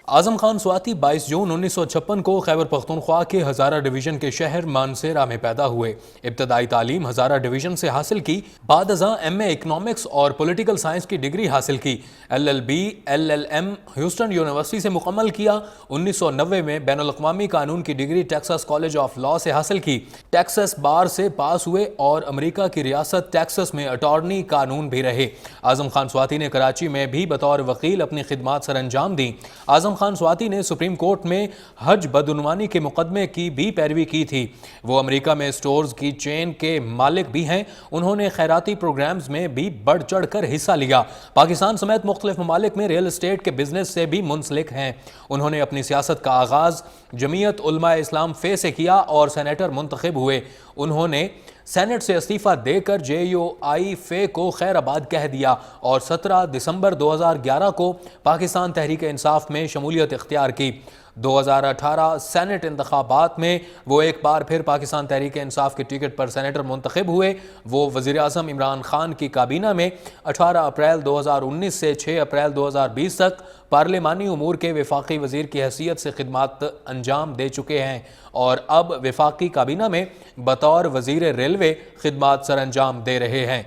आजम खान स्वाति 22 जून 1956 को खैबर पख्तूनख्वा के हज़ारा डिवीज़न के शहर मानसेरा में पैदा हुए। इब्तदाई तालीम हज़ारा डिवीज़न से हासिल की। बाद अज़ां एमए इकनॉमिक्स और पॉलिटिकल साइंस की डिग्री हासिल की। एलएलबी एलएलएम ह्यूस्टन यूनिवर्सिटी से मुकम्मल किया। 1990 में बैनुल अक़वामी कानून की degree Texas college of law से हासिल की। टेक्सास बार से पास हुए और अमेरिका की रियासत टेक्सास में अटॉर्नी कानून भी रहे। आजम खान स्वाति ने कराची में भी बतौर वकील अपनी खिदमात सर अंजाम दी। आजम खान स्वाति ने सुप्रीम कोर्ट में हज बदउनवानी के मुकदमे की भी पैरवी की थी। वो अमेरिका में स्टोर्स की चेन के मालिक भी हैं। उन्होंने खैराती प्रोग्राम्स में भी बढ़ चढ़ कर हिस्सा लिया। पाकिस्तान समेत मुख्तलिफ ममालिक में रियल एस्टेट के बिजनेस से भी मुंसलिक हैं। उन्होंने अपनी सियासत का आगाज जमीयत उलमा इस्लाम फे से किया और सेनेटर मुंतखब हुए। उन्होंने सेनेट से इस्तीफा देकर JUI फे को खैराबाद कह दिया और 17 दिसंबर 2011 को पाकिस्तान तहरीक इंसाफ में शमूलियत इख्तियार की। 2018 सेनेट इंतखाबात में वो एक बार फिर पाकिस्तान तहरीक इंसाफ के टिकट पर सेनेटर मुंतखब हुए। वो वज़ीर आज़म इमरान खान की काबीना में 18 अप्रैल 2019 से 6 अप्रैल 2020 तक पार्लिमानी उमूर के वफाकी वज़ीर की हैसियत से खिदमात अंजाम दे चुके हैं और अब वफाकी काबीना में बतौर वज़ीर रेलवे खिदमात सर अंजाम दे रहे हैं।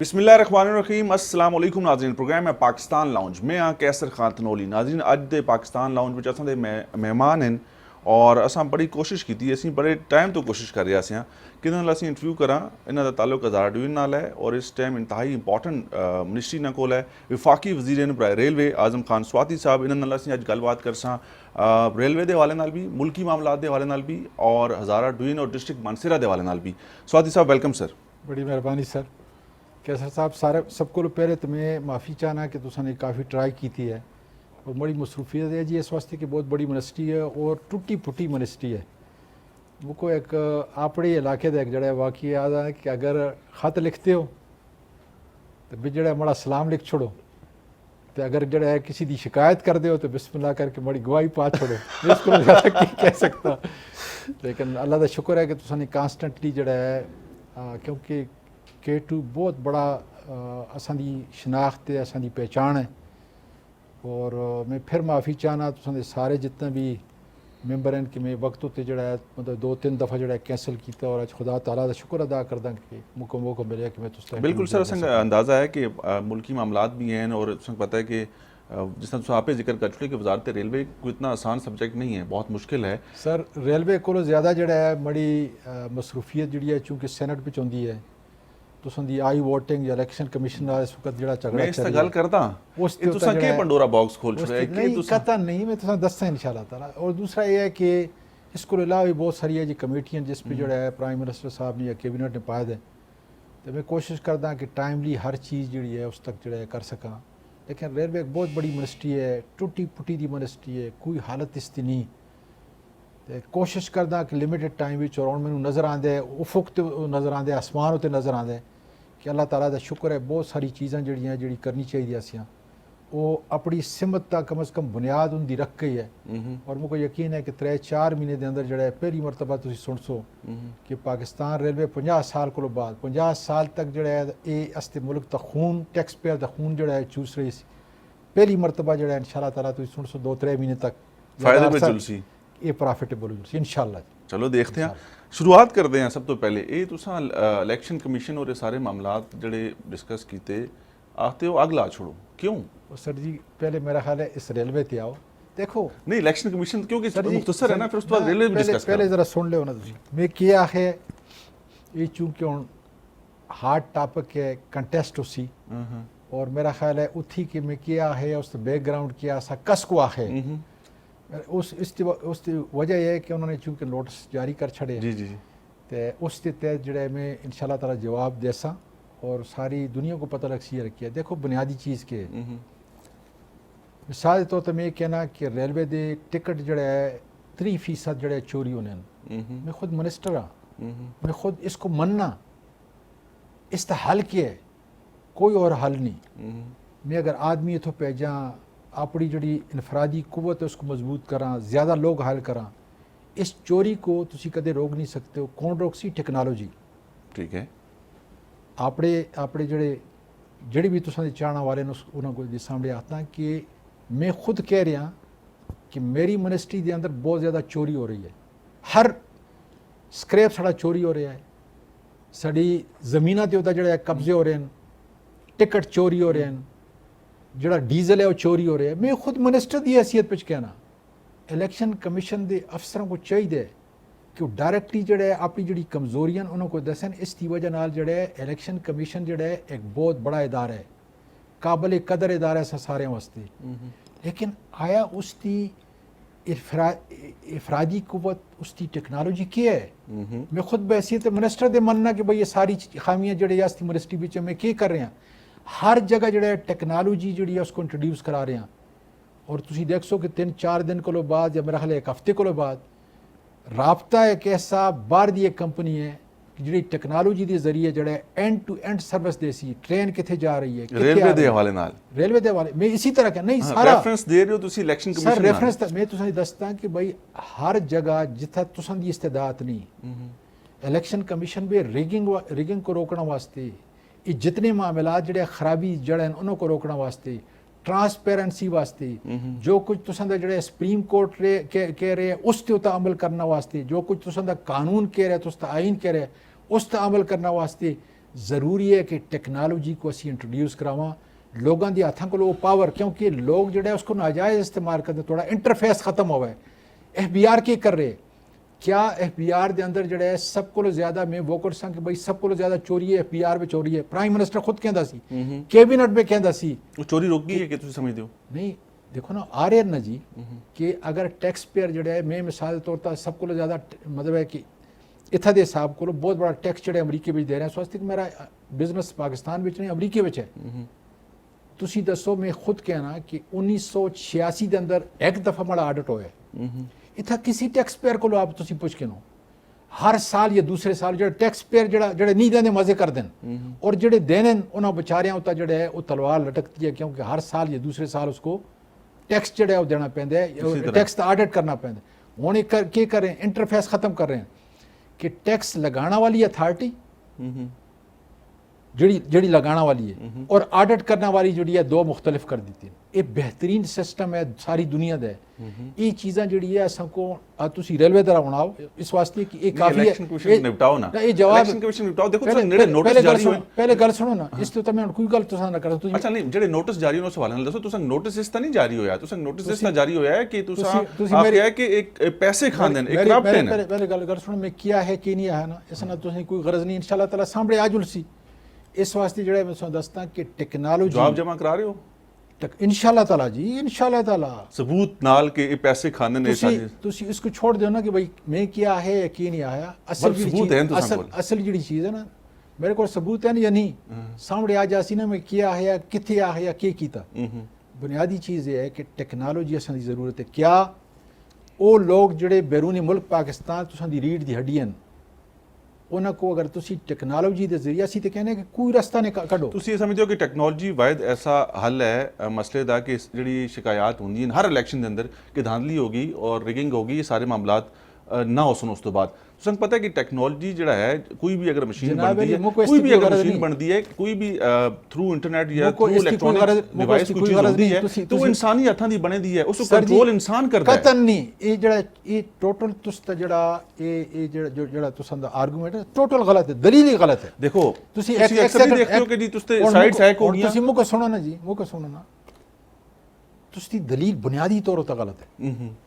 बिस्मिल्लाहिर्रहमानिर्रहीम, अस्सलाम वालेकुम नाज़रीन। प्रोग्राम है पाकिस्तान लाउंज में कैसर खान तनोली। नाज़रीन, अज दे पाकिस्तान लाउंज में असां दे मेहमान हैं और असां बड़ी कोशिश की असीं बड़े टाइम तो कोशिश कर रहे हैं कि असीं इंटरव्यू करा। इन्हां दा ताल्लुक हज़ारा डिवीजन नाल है और इस टाइम इंतहाई इंपॉर्टेंट मिनिस्ट्री ना कोल है। विफाकी वज़ीर बराए रेलवे आजम खान स्वाति साहब, इन्हां नाल असीं अज गलबात करसां रेलवे के हवाले नाल भी, मुल्की मामलात के हवाले नाल भी और हज़ारा डिवीजन और डिस्ट्रिक्ट मानसेरा के हवाले नाल भी। स्वाति साहब, वेलकम सर। बड़ी मेहरबानी सर। कैसर साहब, सारे सबको पहले तो मैं माफ़ी चाहना कि तुसाने काफ़ी ट्राई की थी है और बड़ी मसरूफियत है जी इस वास्ते की बहुत बड़ी मिनिस्ट्री है और टुटी फुटी मिनिस्ट्री है। वो को एक अपने इलाके का एक जड़ा वाकई याद है कि अगर ख़त लिखते हो तो भी जड़ा बड़ा सलाम लिख छोड़ो, तो अगर जड़ा है किसी की शिकायत कर दो तो बिस्मिल्लाह करके बड़ी गवाही पा छोड़ो। इसको ज़्यादा कह सकता, लेकिन अल्लाह का शुक्र है कि तुसाने कॉन्स्टेंटली जड़ा है क्योंकि K2 बहुत बड़ा असांजी शनाख्त है, असांजी पहचान है। और मैं फिर माफ़ी चाहना तुसां सारे जितने भी मैंबर हैं कि मैं वक्त उत्ते जड़ा है मतलब 2-3 दफ़ा जड़ा कैंसल किया और अज खुदा ताला का शुक्र अदा करदा कि मुझको मौका मिले कि मैं तुस बिल्कुल सर। असें अंदाज़ा है कि मुल्की मामलात भी हैं और तुसें पता है कि जिस तरह तुम आपे जिक्र कर चुके कि वजारत रेलवे को इतना आसान सब्जेक्ट नहीं है, बहुत मुश्किल है सर। रेलवे को ज़्यादा जड़ा है बड़ी मसरूफियत जी है चूँकि सैनट में आती है तुसां दी आई वोटिंग या इलेक्शन कमीशन इस वक्त जड़ा झगड़ा मैं इस गल करदा उस तुसां के पंडोरा बॉक्स खोल छुड़े है कि तुसां कता नहीं, मैं तुसां दस्सां इंशाल्लाह ताला। और दूसरा ये है कि इसको अलावा भी बहुत सारी है जी कमेटियां जिस पे जड़ा है प्राइम मिनिस्टर साहब ने या कैबिनेट ने पाए दे, तो मैं कोशिश करदा कि टाइमली हर चीज़ जी है उस तक जड़ा कर सका। लेकिन रेलवे एक बहुत बड़ी मिनिस्ट्री है, टुटी फुटी दी मिनिस्ट्री है, कोई हालत इसकी नहीं। तो कोशिश करदा कि लिमिटेड टाइम भी और मैनू नज़र आंदे उफुक तो नज़र आंदे, आसमान उत्ते नज़र आंदे कि अल्लाह ताला का शुक्र है बहुत सारी चीज़ां जड़ियाँ जी करनी चाहिए असियां वो अपनी सिमत तक कम से कम बुनियाद उनकी रख गई है। और मुझे यकीन है कि 3-4 महीने के अंदर जड़ा पहली मरतबा तुम सुन सो कि पाकिस्तान रेलवे 50 साल को बाद 50 साल तक जड़ा है ये अस्ते मुल्क का खून टैक्स पेयर का खून जड़ा है चूस रही सी। पहली मरतबा जड़ा इंशाल्लाह ताला तुम सुन सो 2-3 महीने तक फायदे में जुलसी ये प्रॉफिटेबल जुलसी इंशाल्लाह। चलो देखते हैं, शुरुआत करते हैं। सब तो पहले ये तुसां इलेक्शन कमीशन और ये सारे मामलात जड़े डिस्कस किए आखते हो अग ला छोड़ो, क्यों? सर जी पहले मेरा ख्याल है इस रेलवे ते आओ। देखो नहीं, इलेक्शन कमीशन क्योंकि मुख्तसर है ना, फिर उसके बाद रेलवे भी डिस्कस पहले जरा सुन लो ना तुम। मैं किया है ये चूंकि हुन हार्ड टॉपिक है कंटेस्ट उसी और मेरा ख्याल है उठी कि मैं किया है उस बैकग्राउंड किया सा कस को आखे उस वजह यह है कि उन्होंने चूंकि नोटिस जारी कर छड़े जी जी जी, तो उस तहत जड़ा मैं इंशाल्लाह ताला जवाब देसा और सारी दुनिया को पता लग सी रखी है। देखो बुनियादी चीज़ के मिसाल के तौर पर मैं कहना कि रेलवे के टिकट जड़ा है 3% जड़ा चोरी होने। मैं खुद मिनिस्टर हाँ, मैं खुद इसको मनना इसका हल क्या है, कोई और हल नहीं। मैं अगर आदमी इतों भेजा अपनी जड़ी इनफरादी कुव्वत है उसको मजबूत करा, ज़्यादा लोग हल करा, इस चोरी को तुसी कदे रोक नहीं सकते हो। कौन रोक सी? टेक्नोलॉजी। ठीक है, आपड़े आपड़े जड़ी भी तुसां चाहने वाले उन्होंने सामने आता कि मैं खुद कह रहा कि मेरी मिनिस्ट्री के अंदर बहुत ज़्यादा चोरी हो रही है, हर स्क्रैप साढ़ा चोरी हो रहा है, साड़ी ज़मीना के उत्ते जो कब्जे हो रहे हैं, टिकट चोरी हो रहे हैं, जो डीजल है वो चोरी हो रहा है। मैं खुद मिनिस्टर की हैसियत पर कहना, इलैक्शन कमीशन के अफसरों को चाहिए कि वो डायरैक्टली जो है अपनी जी कमजोरियां उन्होंने दसन। इसकी वजह नाल जो है इलैक्शन कमीशन जो है एक बहुत बड़ा इदारा है, काबिल कदर इदारा है सारे वास्ते, लेकिन आया उसकी इफरादी कुव्वत, उसकी टेक्नोलॉजी क्या है? मैं खुद बहसीत मिनिस्टर दे मनना कि भाई ये सारी खामियां जड़े यास्ती मिनिस्ट्री बिच में क्या कर रहे हैं, हर जगह जो टेक्नोलॉजी जी उसको इंट्रोड्यूस करा रहे हैं। और तुम देख सो कि 3-4 दिन को बाद या मेरा ख्याल एक हफ्ते को बाद राबता एक ऐसा बाहर दी एक कंपनी है कि जी टेक्नोलॉजी के जरिए जो एंड टू एंड सर्विस देसी, ट्रेन कितने जा रही है, रेलवे के हवाले नाल, रेलवे के हवाले मैं इसी तरह का नहीं सारा रेफरेंस दे रहे हो तुसी इलेक्शन कमीशन सर रेफरेंस मैं तुसें दसदा कि भाई हर जगह जिथे तुसां दी इस्तेदात नहीं, इलेक्शन कमीशन भी रिगिंग को रोकने वास्ते, ये जितने मामलात जड़े खराबी जड़े हैं उन्होंने को रोकने वास्ते, ट्रांसपेरेंसी वास्ते, जो कुछ तुसां दा जड़े सुप्रीम कोर्ट कह रहे उस ते अमल करने वास्ते, जो कुछ तुसां दा कानून कह रहे तुस आइन कह रहे उस ते अमल करने वास्ते ज़रूरी है कि टेक्नोलॉजी को असी इंट्रोड्यूस करावा लोगों के हाथों को पावर, क्योंकि लोग जो है उसको नाजायज़ इस्तेमाल करते, थोड़ा इंटरफेस ख़त्म हो गए। FBR के कर रहे, क्या FBR के अंदर जो है सब को ज़्यादा मैं वो कर कि भाई सब को ज़्यादा चोरी है FBR में चोरी है। प्राइम मिनिस्टर खुद कहता सी, कैबिनेट में कहता सी वो चोरी रोक गई है कि तुम समझते हो? नहीं देखो ना आ रहे ना जी कि अगर टैक्स पेयर जो है मैं मिसाल तौर पर सब को ज़्यादा मतलब है कि इत्थे दे हिसाब को बहुत बड़ा टैक्स जो अमरीके में दे रहे हैं, स्वास्थ्य मेरा बिजनेस पाकिस्तान में नहीं अमरीके में है। तुसी दसो मैं खुद कहना कि 1986 के अंदर एक दफ़ा बड़ा ऑडिट होया, इतना किसी टैक्स पेयर को आप तुसी पुछ के नो हर साल या दूसरे साल जो टैक्स पेयर जड़े नहीं देने मजे कर दें और जड़े देने उन्होंने बेचारियां उत्ता जड़े है वो तलवार लटकती है, क्योंकि हर साल या दूसरे साल उसको टैक्स जड़े वो देना पैंदा है, टैक्स का ऑडिट करना पैंदा। हुण क्या कर रहे हैं, इंटरफेस ख़त्म कर रहे हैं कि टैक्स लगाना वाली अथॉरिटी जड़ी लगाना वाली है और ऑडिट करने वाली जड़ी है दो मुख्तलिफ कर दी। ये बेहतरीन सिस्टम है सारी दुनिया का, ये चीज़ा जड़ी है सबको तुसी रेलवे तरह बनाओ इस वास्ते कि एक काफी है निपटाओ ना, ये जवाब इलेक्शन कमीशन निपटाओ। देखो जेडे नोटिस जारी होए, पहले गल सुनो ना, इस तो मैं कोई गल तुसा ना करो तुसी। अच्छा नहीं जेडे नोटिस जारी होने सवाल है दसो तुसा नोटिस इस नहीं जारी होया, तुसा नोटिस इस जारी होया है कि तुसा आप क्या है कि एक पैसे खान देन, एक करप्ट है। पहले गल सुनो मैं क्या है कि नहीं है ना, इसना तुसी कोई गरज नहीं, इंशाल्लाह ताला सामने आ जुलसी। इस वास्ते जो मैं दसता कि टेक्नोलॉजी जवाब जमा करा रहे हो इंशाल्लाह ताला जी, इंशाल्लाह ताला सबूत नाल के पैसे खाने ने तुसी इसको छोड़ दो ना कि भाई मैं क्या है कि नहीं आया, असल जी चीज़ है ना मेरे को सबूत है या नहीं, सामने आ जासी ना मैं क्या है किथे आ है या क्या कीता। बुनियादी चीज़ ये है कि टेक्नोलॉजी असन की ज़रूरत है। क्या वो लोग जड़े बैरूनी मुल्क पाकिस्तान तुसां दी रीढ़ दी हड्डियां उन्होंने को अगर तुसी टेक्नोलॉजी के जरिए असी तो कहने कि कोई रास्ता नहीं कढ़ो। तुसी समझते हो कि टेक्नोलॉजी वायद ऐसा हल है मसले का कि जी शिकायत होंगी हर इलेक्शन के अंदर कि धांधली होगी और रिगिंग होगी, ये सारे मामलात ना हो सुनो उस तो बाद तुम पता है कि टेक्नोलॉजी जड़ा है कोई भी अगर मशीन बनती है, कोई भी अगर मशीन बनती है, कोई भी थ्रू इंटरनेट या थ्रू इलेक्ट्रॉनिक डिवाइस कोई चीज होती है तो वो इंसानी हथां दी बने दी है, उसको कंट्रोल इंसान करता है। कतन नहीं ये जड़ा ये टोटल तुस्ता जड़ा ये जड़ा तुसां दा आर्गुमेंट है टोटल गलत है, दलील ही गलत है। देखो तुसी अक्सर देखते हो कि जी तुस्ते साइड्स हैक हो गई, तुसी मुको सुनो ना जी, मुको सुनो ना, तुस्ती दलील बुनियादी तौर पर गलत है।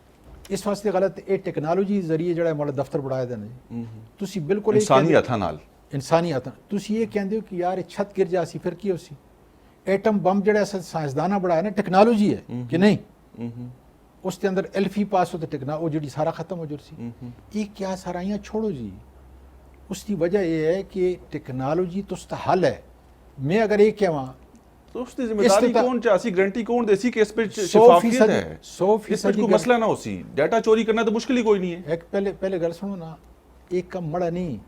इस वास्ते गलत ये टेक्नोलॉजी जरिए जड़ा हमारा दफ्तर बढ़ाया था जी, तुसी बिल्कुल इंसानी हथां नाल इंसानी हथां तुसी ये कहंदे हो कि यार छत गिर जासी फिर की होसी। एटम बम जड़ा साइंसदाना बढ़ाया ना टेक्नोलॉजी है कि नहीं, उसके अंदर एल्फी पास होते टेक्नोलॉजी जी सारा खत्म हो जासी। ये क्या साराइयाँ छोड़ो जी, उसकी वजह यह है कि टेक्नोलॉजी तो उसका हल है। मैं अगर ये कहवा तो उसकी जिम्मेदारी कौन चासी, गारंटी कौन देसी कि इस पे शफाफियत है, 100% कोई मसला ना होसी, डाटा चोरी करना तो मुश्किल ही कोई नहीं है। एक पहले गल सुनो ना, एक कम मड़ा नहीं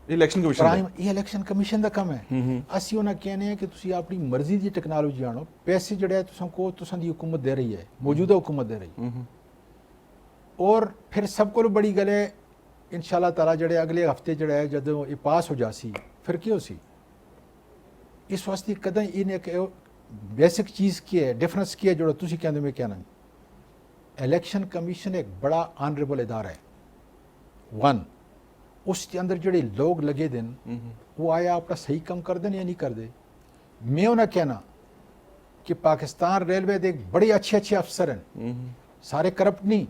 इलेक्शन कमीशन ये इलेक्शन कमीशन का कम है। असी उन्हें कहने हैं कि तुसी अपनी मर्जी की टेक्नोलॉजी आनो, पैसे जड़े तुसां को तुसां दी हुकूमत दे रही है, मौजूदा हुकूमत दे रही है, और फिर सब को बड़ी गल है इंशाल्लाह ताला जड़े अगले हफ्ते जड़ा है जदों ये पास हो जासी फिर की होसी। इस वास्ते कदें इन्हें बेसिक चीज़ की है, डिफरेंस की है जो तुसी कहंदे मैं कहना इलेक्शन कमीशन एक बड़ा ऑनरेबल इदारा है। वन, उसके अंदर जड़े लोग लगे दिन वो आया अपना सही काम कर दें या नहीं कर दे। मैं उन्हें कहना कि पाकिस्तान रेलवे दे बड़े अच्छे अच्छे अफसर हैं, सारे करप्ट नहीं,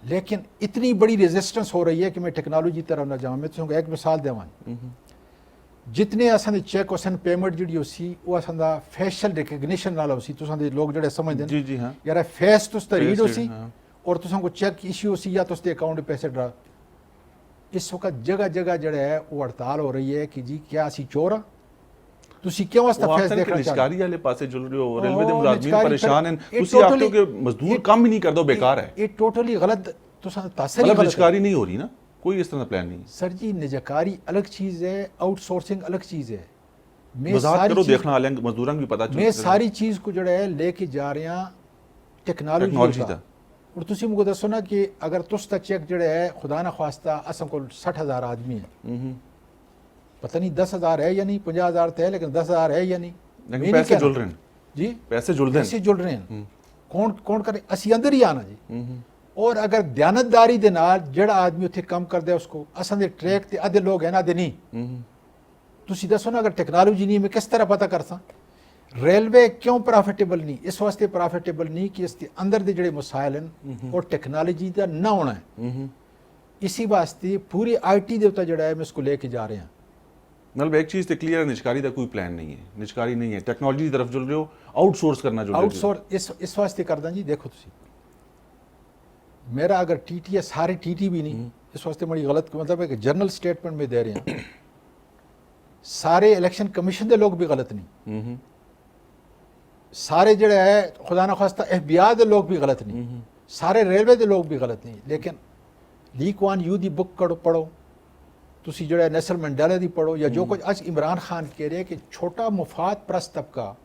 लेकिन इतनी बड़ी रेजिस्टेंस हो रही है कि मैं टेक्नोलॉजी तरफ ना जाऊँ। मैं तुमको एक मिसाल देवां, जितने असां चेक असन पेमेंट जी उसी वो असां फेशियल रिकग्निशन नाल उसी तुसां दे लोग जड़े समझदे जी जी हाँ यार फेस तुस रीड Face उसी read, हाँ। और तुसां को चेक इशू उसी या तुस दे अकाउंट पैसे ड्रा। इस वक्त जगह जगह जड़े है वो हड़ताल हो रही है कि जी क्या असी चोर हाँ, तुसी क्यों वास्ता फेस देखना चाहते निष्कारी वाले पासे जुल रहे हो, रेलवे दे ओ, मुलाजमीन निजकारी परेशान हैं, ये तुसी आखते हो totally- कि मजदूर काम ही नहीं करदो, बेकार है। ये टोटली गलत तुसां तासरी मतलब गलत है। निष्कारी नहीं हो रही ना, कोई इस तरह का प्लान नहीं है। सर जी निजकारी अलग चीज़ है, आउटसोर्सिंग अलग चीज़ है। मैं वजाहत सारी करो, चीज़- देखना वाले मजदूरां भी पता मैं सारी चीज़ को जड़ा है लेके जा रहे हैं टेक्नोलॉजी टेक्नोलॉजी दा। का। और तुसी मुझे दसो ना कि अगर तुस ता चेक जड़े है खुदा ना खास्ता असम को 60,000 आदमी है, पता नहीं 10,000 है या नहीं, 50,000 है लेकिन 10,000 है या नहीं। मैं लेकिन नहीं पैसे कहना। जुल रहे हैं, जी पैसे जुल रहे पैसे हैं। जुड़ रहे हैं, कौन कौन करे असी अंदर ही आना जी। और अगर दयानतदारी दे नाल जड़ा आदमी उत्थे कम कर दे उसको असां दे ट्रैक ते अधे लोग है ना दे नहीं। तुसी दसो ना अगर टेक्नोलॉजी नहीं मैं किस तरह पता करसा। रेलवे क्यों प्रॉफिटेबल नहीं, इस वास्ते प्रॉफिटेबल नहीं कि इसके अंदर दे जड़े मसाइल हैं और टेक्नोलॉजी का ना होना है। इसी वास्ते पूरी IT दे उत्ते जड़ा है मैं इसको लेके जा रहे हैं। मतलब एक चीज तो क्लियर है, निष्कारी का कोई प्लान नहीं है, निष्कारी नहीं है, टेक्नोलॉजी की तरफ जुल रहे हो, आउटसोर्स करना जुल रहे हो। आउटसोर्स इस वास्ते करदा जी। देखो तुसी मेरा अगर TT है, सारे TT भी नहीं, इस वास्ते बड़ी गलत मतलब है कि जर्नल स्टेटमेंट में दे रहे हैं। सारे इलेक्शन कमीशन के लोग भी गलत नहीं, सारे जड़े है खुदा ना खास्ता FBI के लोग भी गलत नहीं, सारे रेलवे के लोग भी गलत नहीं। लेकिन ली कुआन यू दी बुक पढ़ो, तुसी जड़ा नेल्सन मंडेला दी पढ़ो, या जो कुछ आज इमरान खान कह रहे हैं कि छोटा मुफाद परस्त तबका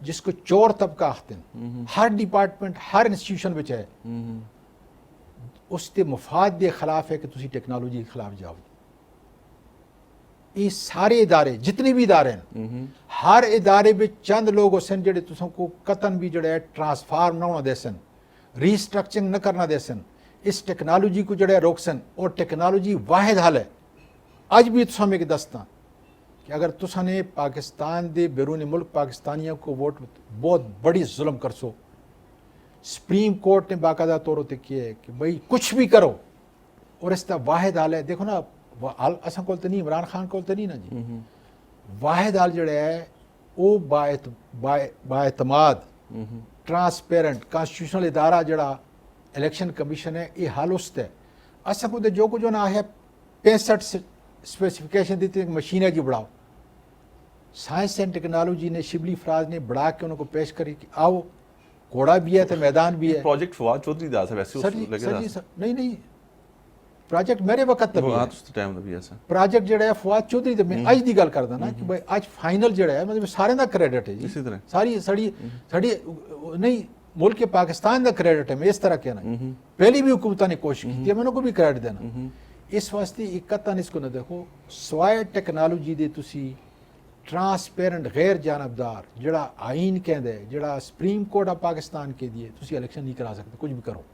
जिसको चोर तबका आखते हैं, हर डिपार्टमेंट हर इंस्टीट्यूशन में है, उसके मुफाद के खिलाफ है कि तुसी टेक्नोलॉजी के खिलाफ जाओ। ये सारे इदारे जितने भी इदारे हैं, हर इदारे में चंद लोग होसन जड़े तुसको कतन भी जड़े ट्रांसफार्म ना होना देसन, रीस्ट्रक्चरिंग न करना देसन, इस टेक्नोलॉजी को जड़े रोकसन। और टेक्नोलॉजी वाहिद हल है। अज भी तुसा में दसता कि अगर तुसा ने पाकिस्तान दे बैरून मुल्क पाकिस्तानियों को वोट बहुत बड़ी जुल्म कर सो, सुप्रीम कोर्ट ने बाकायदा तौर पर किया है कि भाई कुछ भी करो, और इसका वाहिद हाल है। देखो ना असा को नहीं, इमरान खान को नहीं ना जी, वाहिद हाल जड़ा है वो बाएतमाद ट्रांसपेरेंट कॉन्स्टिट्यूशनल इदारा जड़ा इलेक्शन कमीशन है, ये हाल उस्त है। असा को जो कुछ ना है 65 स्पेसिफिकेशन दी थी मशीनें जी बढ़ाओ। साइंस एंड टेक्नोलॉजी ने शिबली फराज ने बढ़ा के उनको पेश करी कि आओ घोड़ा भी है तो मैदान भी है। प्रोजेक्ट फवाद चौधरी दा वैसे सर जी, नहीं प्रोजेक्ट मेरे वक्त तक हाँ तो टाइम दा भी ऐसा प्रोजेक्ट जड़ा है फवाद चौधरी ते मैं अज दी गल करदा ना कि भाई आज फाइनल जड़ा है मतलब सारे दा क्रेडिट है जी, इसी तरह सारी सड़ी नहीं मुल्क के पाकिस्तान का क्रेडिट है। मैं इस तरह कहना पहली भी हुकूमत ने कोशिश की है, मैंने को भी क्रेडिट देना। इस वास्ते इकतन इसको ना देखो, सवाए टेक्नोलॉजी दे तुसी ट्रांसपेरेंट गैर जानबदार जड़ा आइन कहंदा है, जड़ा सुप्रीम कोर्ट ऑफ पाकिस्तान के दिए तुसी इलेक्शन नहीं करा सकते, कुछ भी करो।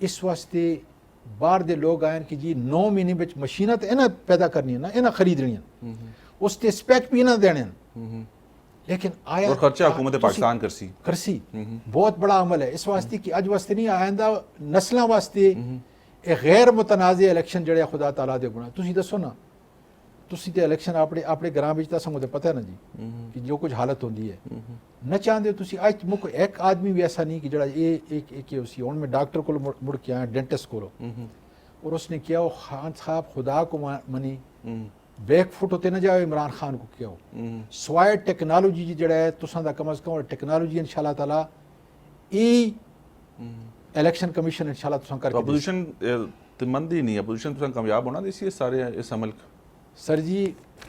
इस वास्ते बाहर दे लोग आए कि जी 9 महीने में मशीनां तो इन्हें पैदा करनी ना, इन्हें खरीदनी, उसके स्पेक भी इन्हें देने, लेकिन आया और खर्चा हुकूमत पाकिस्तान करसी बहुत बड़ा अमल है। इस वास्ते कि अज वास्ते नहीं आइंदा नस्लों वास्ते एक गैर मुतनाज़ इलेक्शन जड़े खुदा ताला दे गुणा। तुसी दसो ना, तुसी ते इलेक्शन अपने अपने ग्राम में तो पता है ना जी कि जो कुछ हालत होती है न चाहते हो तुसी। आज मुझको एक आदमी भी ऐसा नहीं कि जड़ा एक उसी हूँ मैं डॉक्टर को मुड़ के आया डेंटिस्ट को, और उसने किया वो खान साहब खुदा को मनी बैक फुट होते न जाओ इमरान खान को क्या हो सवाए टेक्नोलॉजी जी जड़ा है तुसा दा कम अज कम, और टेक्नोलॉजी इंशाल्लाह ताला ई इलेक्शन कमीशन इंशाल्लाह तुसा करके अपोजिशन मंदी नहीं, अपोजिशन तुसा कामयाब होना देसी सारे इस अमल का। सर जी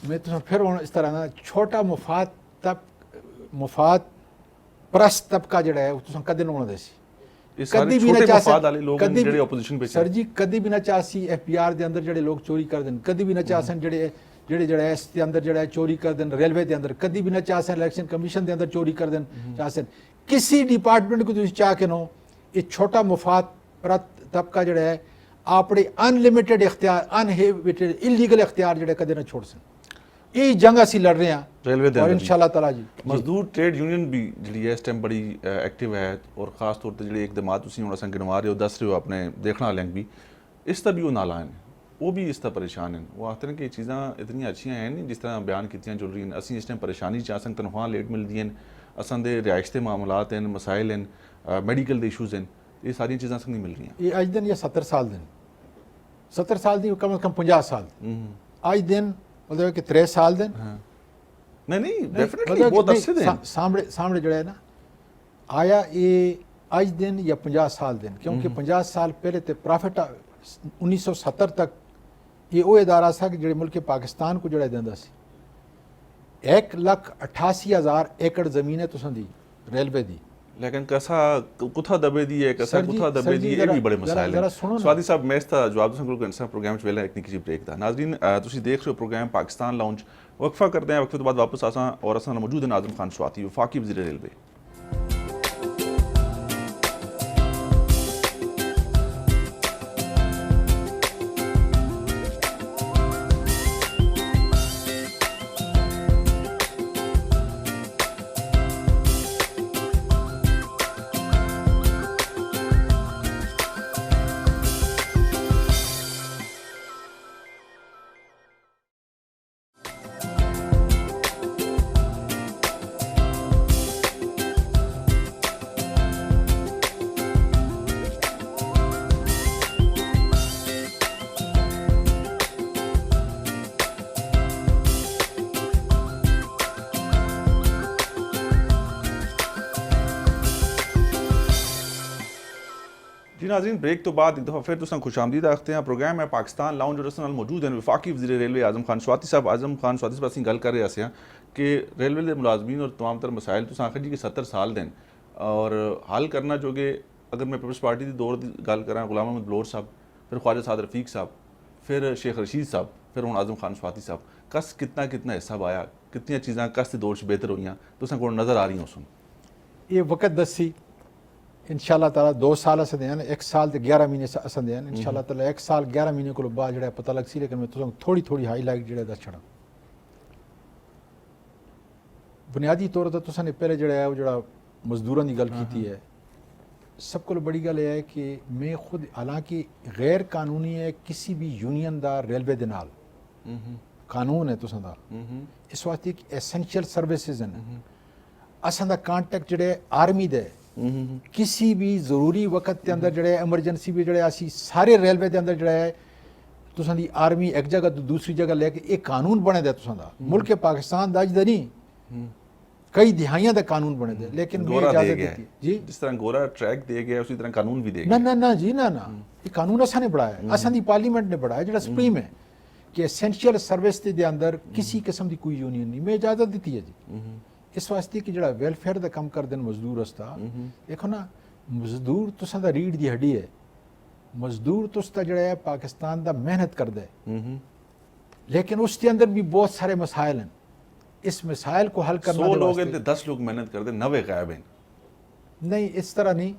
मैं तो फिर इस तरह ना छोटा मुफाद परस्त तबका जड़ा है तुसा कदे ना होना देसी, ये सारे छोटे मुफाद वाले लोग हैं जेडे अपोजिशन पे। सर जी कदी भी ना चाहसी FPR दे अंदर जड़े लोग चोरी कर देन, कदी भी ना चाहसन जड़े जड़ा है इस दे अंदर जड़ा है चोरी कर देन, रेलवे दे अंदर कदी भी ना चाहसन इलेक्शन कमीशन दे अंदर चोरी कर देन चाहसन। किसी डिपार्टमेंट को तुम चाह के नो ये छोटा मुफाद परत तबका जड़ा है अपने अनलिमिटेड इख्तियार अनहेबिटेड इलीगल इख्तियार जड़े कदे ना छोड़ सन ये जंग असी लड़ रहे हैं रेलवे दे और अंदर इंशाल्लाह ताला जी मजदूर ट्रेड यूनियन भी जी है इस टाइम बड़ी एक्टिव है और खास तौर पर जी इकदाम तुम हम गिनवा रहे हो दस रहे हो अपने देखने वाले भी इस तरह भी वो नालायन है वो भी इस तरह परेशान हैं वो आखते हैं कि चीज़ां इतनी अच्छियां हैं नहीं जिस तरह बयान कीतियां चल रही हैं असी इस टाइम परेशानी च असें तनख्वाह लेट मिलती हैं असां दे रिहाइश के मामलात हैं मसाइल हैं मेडिकल दे इशूज़ हैं ये सारी चीज़ां असें नहीं मिल रही ये अज दिन या 70 साल दिन 70 साल दी कम से कम 50 साल अज दिन मतलब कि 3 साल दिन नहीं डेफिनेटली बहुत अच्छे दिन सामने जड़ा है ना आया ये अज दिन या 50 साल दिन क्योंकि 50 साल पहले तो प्रॉफिट 1970 तक ये वो इदारा था कि जड़े मुल्क पाकिस्तान को जड़ा देंदा सी 1,88,000 एकड़ ज़मीन है तुसां दी रेलवे दी लेकिन कसा कुथा दबे दी है कसा कुथा दबे दी ये भी बड़े मसाइल हैं स्वादी साहब मैं इसका जवाब तुसां कोल इंसान प्रोग्राम च वेला एक निक्की जी ब्रेक दा नाज़रीन तुसी देख रहे हो प्रोग्राम पाकिस्तान लाउंज वक्फा करते हैं वक्फे तो बाद वापस आसां और असां मौजूद है नाज़िम खान स्वाती वफाकी वज़ीर रेलवे जी नाज़रीन ब्रेक तो बाद एक दफ़ा फिर तुम खुशामदीद आखते हैं प्रोग्राम है पाकिस्तान लाउंज और असल मौजूद हैं वफाकी वज़ीर रेलवे आज़म खान स्वाती साहब आज़म खान स्वाती साहब असीं गल कर रहे हैं कि रेलवे के मुलाजमीन और तमाम तर मसाइल तुम आखिर जी कि 70 साल दिन और हल करना जो कि अगर मैं पीपल्स पार्टी की दौर की गल करा गुलाम अहमद बलोच साहब फिर ख्वाजा साद रफीक साहब फिर शेख रशीद साहब फिर हुण आज़म खान स्वाती साहब कस कितना कितना हिस्सा आया कितनी चीज़ां कस के दौर च बेहतर हुई तुसें कोल नज़र आ रही हो सुन ये वक्त दसी इंशाल्लाह ताला 2 साल असें देन 1 साल ते 11 महीने असें देन इंशाल्लाह ताला 1 साल 11 महीने को बाद जड़ा पता लग सी लेकिन मैं तुसें थोड़ी थोड़ी हाईलाइट जड़ा दस छड़ा बुनियादी तौर पर तुसें पहले जड़ा है वो जड़ा मजदूरों की गल की है सब को बड़ी गल है कि मैं खुद हालांकि गैर कानूनी है किसी भी यूनियन का रेलवे दे नाल कानून है तुसां दा इस वास्ते कि एसेंशियल सर्विसेज हैं असां दा कांटेक्ट जड़े आर्मी दे किसी भी ज़रूरी वक्त के अंदर जड़े एमरजेंसी भी जड़े असी सारे रेलवे के अंदर जड़ा है तुसां दी आर्मी एक जगह तो दूसरी जगह लेके एक कानून बने दे तुसां दा मुल्क पाकिस्तान दा अज दा नहीं कई दिहाइयां दा कानून बने दे लेकिन गोरा इजाजत दे गया देती जी जिस तरह गोरा ट्रैक दे गया उसी तरह कानून भी दे ना गया ना ना जी ना ना ये कानून असा ने बढ़ाया असा दी पार्लीमेंट ने बढ़ाया जड़ा सुप्रीम है कि एसेंशियल सर्विस दे अंदर किसी किस्म की कोई यूनियन नहीं मैं इजाजत दी है जी इस वास्ते कि जड़ा वेलफेयर का कम कर देन मजदूर रस्ता देखो ना मजदूर तुसां दा रीढ़ दी हड्डी है मजदूर तुसदा जड़ा है पाकिस्तान दा मेहनत कर दे लेकिन उसके अंदर भी बहुत सारे मसाइल हैं इस मसाइल को हल करना 100 लोग हैं 10 लोग मेहनत करते 90 गायब हैं नहीं इस तरह नहीं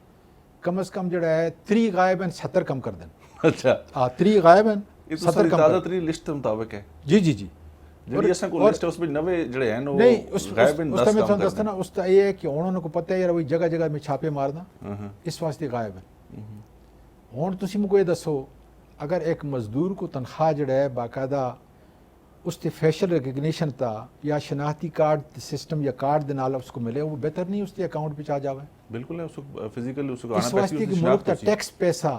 कम से कम जड़ा है 3 गायब हैं 70 कम कर देन अच्छा हाँ 3 गायब हैं ये तो 70 कम ताज़ा कर तरी लिस्ट मुताबिक है जी जी जी ਜਿਹੜੀ ਅਸਾਂ ਕੋਲ ਲਿਸਟ ਉਸ ਵਿੱਚ 90 ਜਿਹੜੇ ਹਨ ਉਹ नहीं उस गायब हैं 10 में काम दस्ता ना उस ये है कि उन्होंने को पता है यार वही जगह जगह में छापे मारना करते इस वास्ते गायब है हुण तुसीं मुझे दसो अगर एक मजदूर को तनख्वाह जड़ा है बाकायदा उसके फेशियल रिकग्निशन था या शनाख्ती कार्ड सिस्टम या कार्ड दे नाल उसको मिले वो बेहतर नहीं उसके अकाउंट पे आ जावे बिल्कुल है उसको फिजिकल उसको इस आना वास्ते कि मुल्क का टैक्स पैसा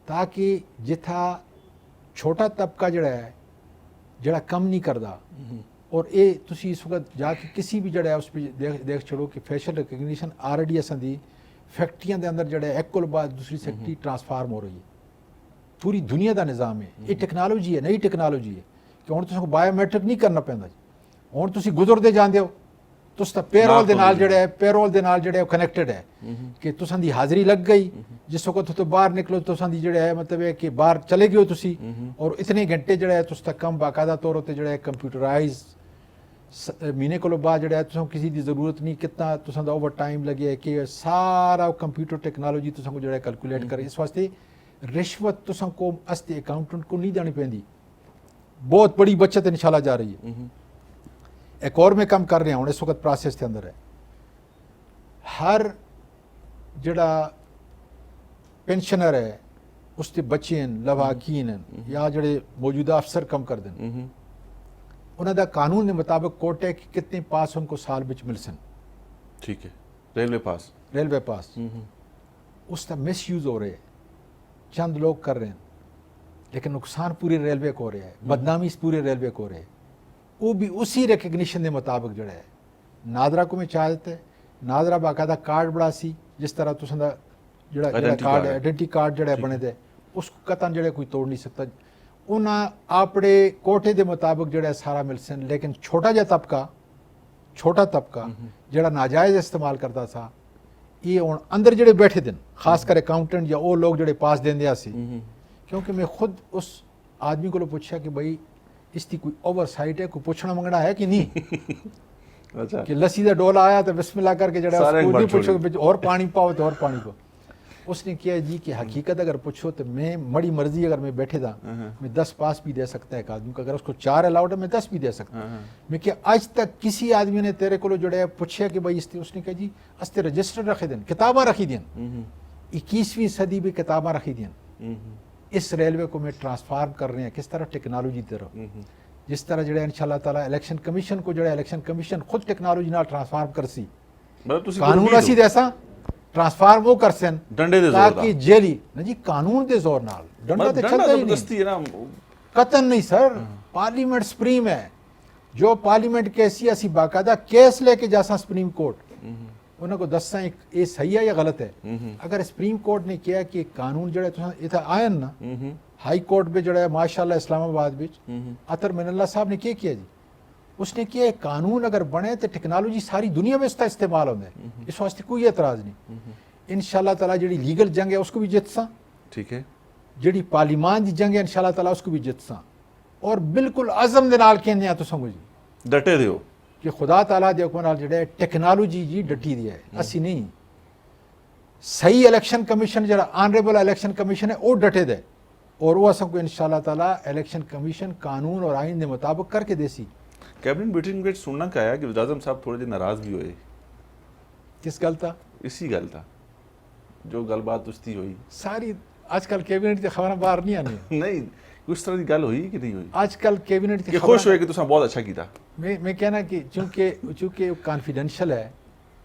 ताकि जिथा छोटा तबका जड़ा है जड़ा कम नहीं करता और ये तुसी इस वक्त जाके किसी भी जड़ा है उस पर देख छोड़ो कि फेशियल रिकग्निशन ऑलरेडी असां दी फैक्ट्रियां दे अंदर जड़ा है एक को बाद दूसरी फैक्ट्री ट्रांसफार्म हो रही है पूरी दुनिया का निज़ाम है ये टेक्नोलॉजी है नई टेक्नोलॉजी है कि हुण तुसां बायोमैट्रिक नहीं करना पैंदा हुण तुसी गुजरदे जांदे हो तुसदा पेरोल दे नाल जड़ा है पेरोल दे नाल जड़ा है कनैक्टेड है कि तुसां दी हाज़री लग गई जिस वक्त तो बाहर निकलो तुसां दी जड़ा है मतलब है कि बाहर चले गए हो तुसी और इतने घंटे जड़ा है तुसदा कम बाकायदा तौर पर जड़ा है कंप्यूटराइज महीने को बाद जड़ा तुम किसी की जरूरत नहीं कितना तुम ओवर टाइम लगे कि सारा कंप्यूटर टेक्नोलॉजी तुम जो कैलकुलेट करे इस वास्ते रिश्वत तुम को अस्ते अकाउंटेंट को नहीं देनी पैंदी बहुत बड़ी बचत इंशाल्लाह जा रही है। एक और में काम कर रहे हैं इस वक्त प्रोसेस के अंदर है हर जड़ा पेंशनर है उसके बच्चे हैं लवाकीन हैं या जड़े मौजूदा अफसर कम कर दें उन्होंने कानून के मुताबिक कोट है कि कितने पास उनको साल बिच मिल सन। ठीक है रेलवे पास उसका मिस यूज़ हो रहे है चंद लोग कर रहे हैं लेकिन नुकसान पूरे रेलवे को हो रहा है बदनामी इस पूरे रेलवे को हो रही है वो भी उसी रिकग्निशन के मुताबिक जड़ा है नादरा को में चाह देते नादरा बाकायदा कार्ड बड़ा सी जिस तरह तुम जड़ा कार्ड आइडेंटिटी कार्ड जड़ा बने दे उसको कतन जड़े कोई तोड़ नहीं सकता उन्हें अपने कोटे के मुताबिक जड़ा सारा मिल सन लेकिन छोटा तबका जड़ा नाजायज़ इस्तेमाल करता था ये हूँ अंदर जड़े बैठे दिन खासकर अकाउंटेंट या वो लोग जड़े पास देंदे सी क्योंकि मैं खुद उस आदमी को पूछा कि भाई इसकी कोई ओवरसाइट है कोई पूछना मंगना है कि नहीं अच्छा कि लस्सी का डोला आया तो बिस्मिल्लाह करके जड़ा पूछो और पानी पाओ तो और पानी पाओ उसने किया जी कि हकीकत अगर पूछो तो मैं बड़ी मर्जी अगर मैं बैठे था मैं 10 पास भी दे सकता है एक आदमी को अगर उसको 4 अलाउड है मैं 10 भी दे सकता मैं क्या आज तक किसी आदमी ने तेरे को जोड़े पूछे कि भाई उसने कहा जी अस्ते रजिस्टर रखे दिन किताबा रखी दिन 21वीं सदी भी किताबा रखी दिन इस रेलवे को मैं ट्रांसफार्म कर रहे हैं किस तरह टेक्नोलॉजी तरह जिस तरह जड़े इंशाल्लाह ताला इलेक्शन कमीशन को जड़ा इलेक्शन कमीशन खुद टेक्नोलॉजी नाल ट्रांसफार्म कर सी कानून असी ऐसा ट्रांसफार्म वो कर सन डंडे दे जोर ताकि जेली ना जी कानून दे जोर नाल डंडा ते चलदा ही नहीं कतन नहीं सर पार्लियामेंट सुप्रीम है जो पार्लियामेंट कैसी असी बाकायदा केस लेके जासा सुप्रीम कोर्ट उनको दसा ये सही है या गलत है अगर सुप्रीम कोर्ट ने किया कि कानून जड़े इतना आयन ना हाई कोर्ट पे जड़ा माशाल्लाह इस्लामाबाद बिच अतर मिनल्ला साहब ने क्या किया जी उसने किया कानून अगर बने तो टेक्नोलॉजी सारी दुनिया में इसका इस्तेमाल होता है इस वास्ते कोई एतराज नहीं इंशाल्लाह ताला जी लीगल जंग है उसको भी जितसा ठीक है जी पार्लियामान की जंग है इंशाल्लाह ताला उसको भी जितसा और बिल्कुल अज़म दे नाल कहने तो समझ डटे दियो कि खुदा ताला दे हुक्म नाल जड़ा टेक्नोलॉजी जी डटी दी है असी नहीं सही इलेक्शन कमीशन जरा ऑनरेबल इलेक्शन कमीशन है वो डटे दे और वो असको इंशाल्लाह ताला इलेक्शन कमीशन कानून और आइन के मुताबिक करके देसी कैबिनेट मीटिंग में सुनना क्या आया कि वज़ीर आज़म साहब थोड़े नाराज भी हुए किस गल था इसी गल था जो गलबात उसकी हुई सारी आजकल कैबिनेट की खबर बाहर नहीं आनी नहीं उस तरह की गल हुई कि नहीं हुई आजकल कैबिनेट की खुश हुए कि तुसा बहुत अच्छा किया मैं कहना कि चूंकि कॉन्फिडेंशियल है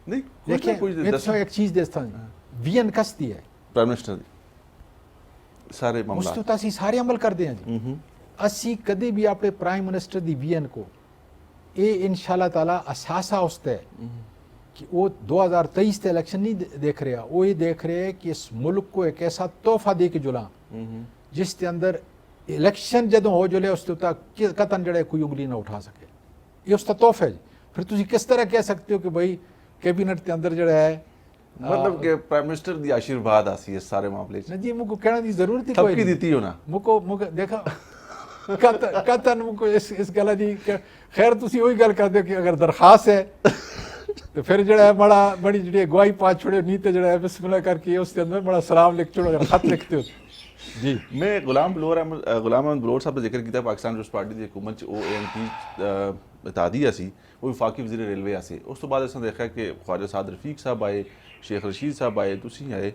नहीं देखिए मैं तो एक चीज देता हूँ वीएन कसती है प्राइम मिनिस्टर सारे मामला मुस्तफा असी सारे अमल करते हैं जी असी कभी भी अपने प्राइम मिनिस्टर दी वीएन को ये इंशाल्लाह ताला असासा उसते है कि वो 2023 से इलेक्शन नहीं देख रहे वो ये देख रहे हैं कि इस मुल्क को एक ऐसा तोहफा दे के जुला जिसके अंदर इलेक्शन जदों हो जुले उसके तक कतन जड़े कोई उंगली ना उठा सके ये उसका तोहफा है जी फिर तुम किस तरह कह सकते हो कि भाई कैबिनेट के अंदर जड़ा है मतलब कि प्राइम मिनिस्टर दी आशीर्वाद आसी है सारे मामले ना जी मुझको कहने की जरूरत ही कोई कोई नहीं देती हो ना मुझको देखा कतन मुझको इस गल जी खैर तुसी वही गल कर दो कि अगर दरखास्त है तो फिर जड़ा है बड़ी जी अगवाई पा छोड़े नीते जड़ा है बिस्मिल्लाह करके उसके अंदर बड़ा सलाम लिख छोड़ो अगर खत लिखते हो जी मैं गुलाम अहमद बलोच साहब ने जिक्र किया पाकिस्तान पीपल्स पार्टी की हुकूमत ओ एम तादी सी वो वफाकी वज़ीर रेलवे आसे उस तो बाद असें देखा कि ख्वाजा साद रफीक साहब आए शेख रशीद साहब आए तुसी आए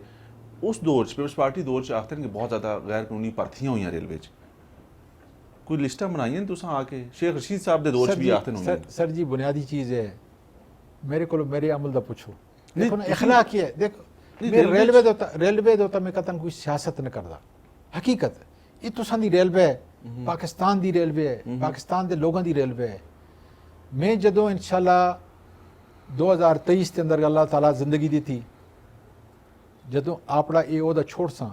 उस दौर च पीपल्स पार्टी दौर च आखते हैं कि बहुत ज़्यादा गैर कानूनी भर्थियां हुई रेलवे च कोई लिस्टा बनाई तुसा आके शेख रशीद साहब के दौर च भी आखते हैं सर जी बुनियादी चीज़ है मेरे को मेरे अमल का पूछो देखो ना इखलाक है देखो रेलवे दोता मैं कतन कोई सियासत नहीं करता हकीकत ये तुसा दी रेलवे है पाकिस्तान दी रेलवे है पाकिस्तान के लोगों की रेलवे है मैं जदों इंशाल्लाह 2023 के अंदर अल्लाह ताला जिंदगी दी थी जदों आपड़ा ये ओदा छोड़ सा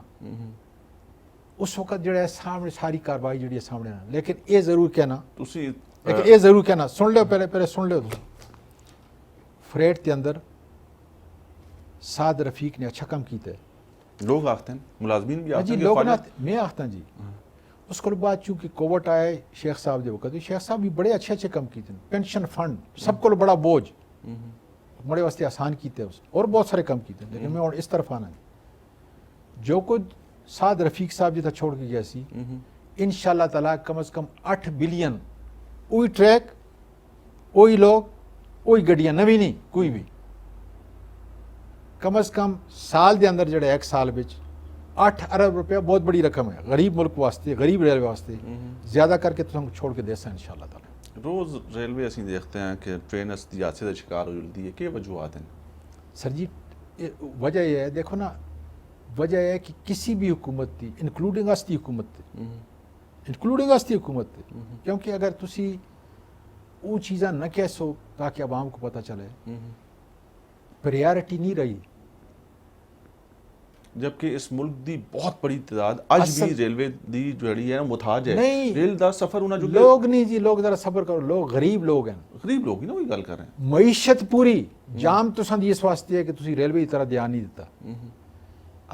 उस वक्त जड़ा सामने सारी कार्रवाई जी सामने ना लेकिन ये जरूर कहना लेकिन ये जरूर कहना सुन लो पहले सुन लो फ्रेट के अंदर साद रफीक ने अच्छा काम किया है लोग आखते हैं मुलाजमीन भी आखते जी हैं लोग ना मैं आखता जी उसके बाद चूँकि कोविड आए शेख साहब के वक्त शेख साहब भी बड़े अच्छे काम किए पेंशन फंड सबको बड़ा बोझ बड़े वास्ते आसान किए उस और बहुत सारे काम किए लेकिन मैं और इस तरफ आना जो कुछ साद रफीक साहब जितना छोड़ के गया सी इंशाल्लाह ताला कम से कम 8 बिलियन वही ट्रैक वही लोग वही गड्डियाँ नवी नहीं कोई भी कम से कम साल के अंदर जड़े एक साल विच 8 अरब रुपया बहुत बड़ी रकम है गरीब मुल्क वास्ते गरीब रेलवे वास्ते ज़्यादा करके तुम छोड़ के देसा इंशाल्लाह ताला रोज़ रेलवे असीं देखते हैं कि ट्रेन असदी हादसे का शिकार हो जल्दी है क्या वजूहत हैं सर जी वजह यह है देखो ना वजह यह है कि किसी भी हुकूमत की इंक्लूडिंग अस दी हुकूमत इंक्लूडिंग अस दी हुकूमत क्योंकि अगर तुसी वो चीज़ा न कह सो ताकि आवाम को पता चले प्रायोरिटी नहीं रही जबकि इस मुल्क दी बहुत बड़ी तादाद अज भी रेलवे दी जड़ी है मुताज है नहीं रेल दा सफर होना जो लोग नहीं जी लोग जरा सब्र करो लोग गरीब लोग हैं गरीब लोग ही ना वही गल कर रहे हैं मईशत पूरी जाम तो संद इस वास्ते है कि तुसी रेलवे की तरह ध्यान नहीं देता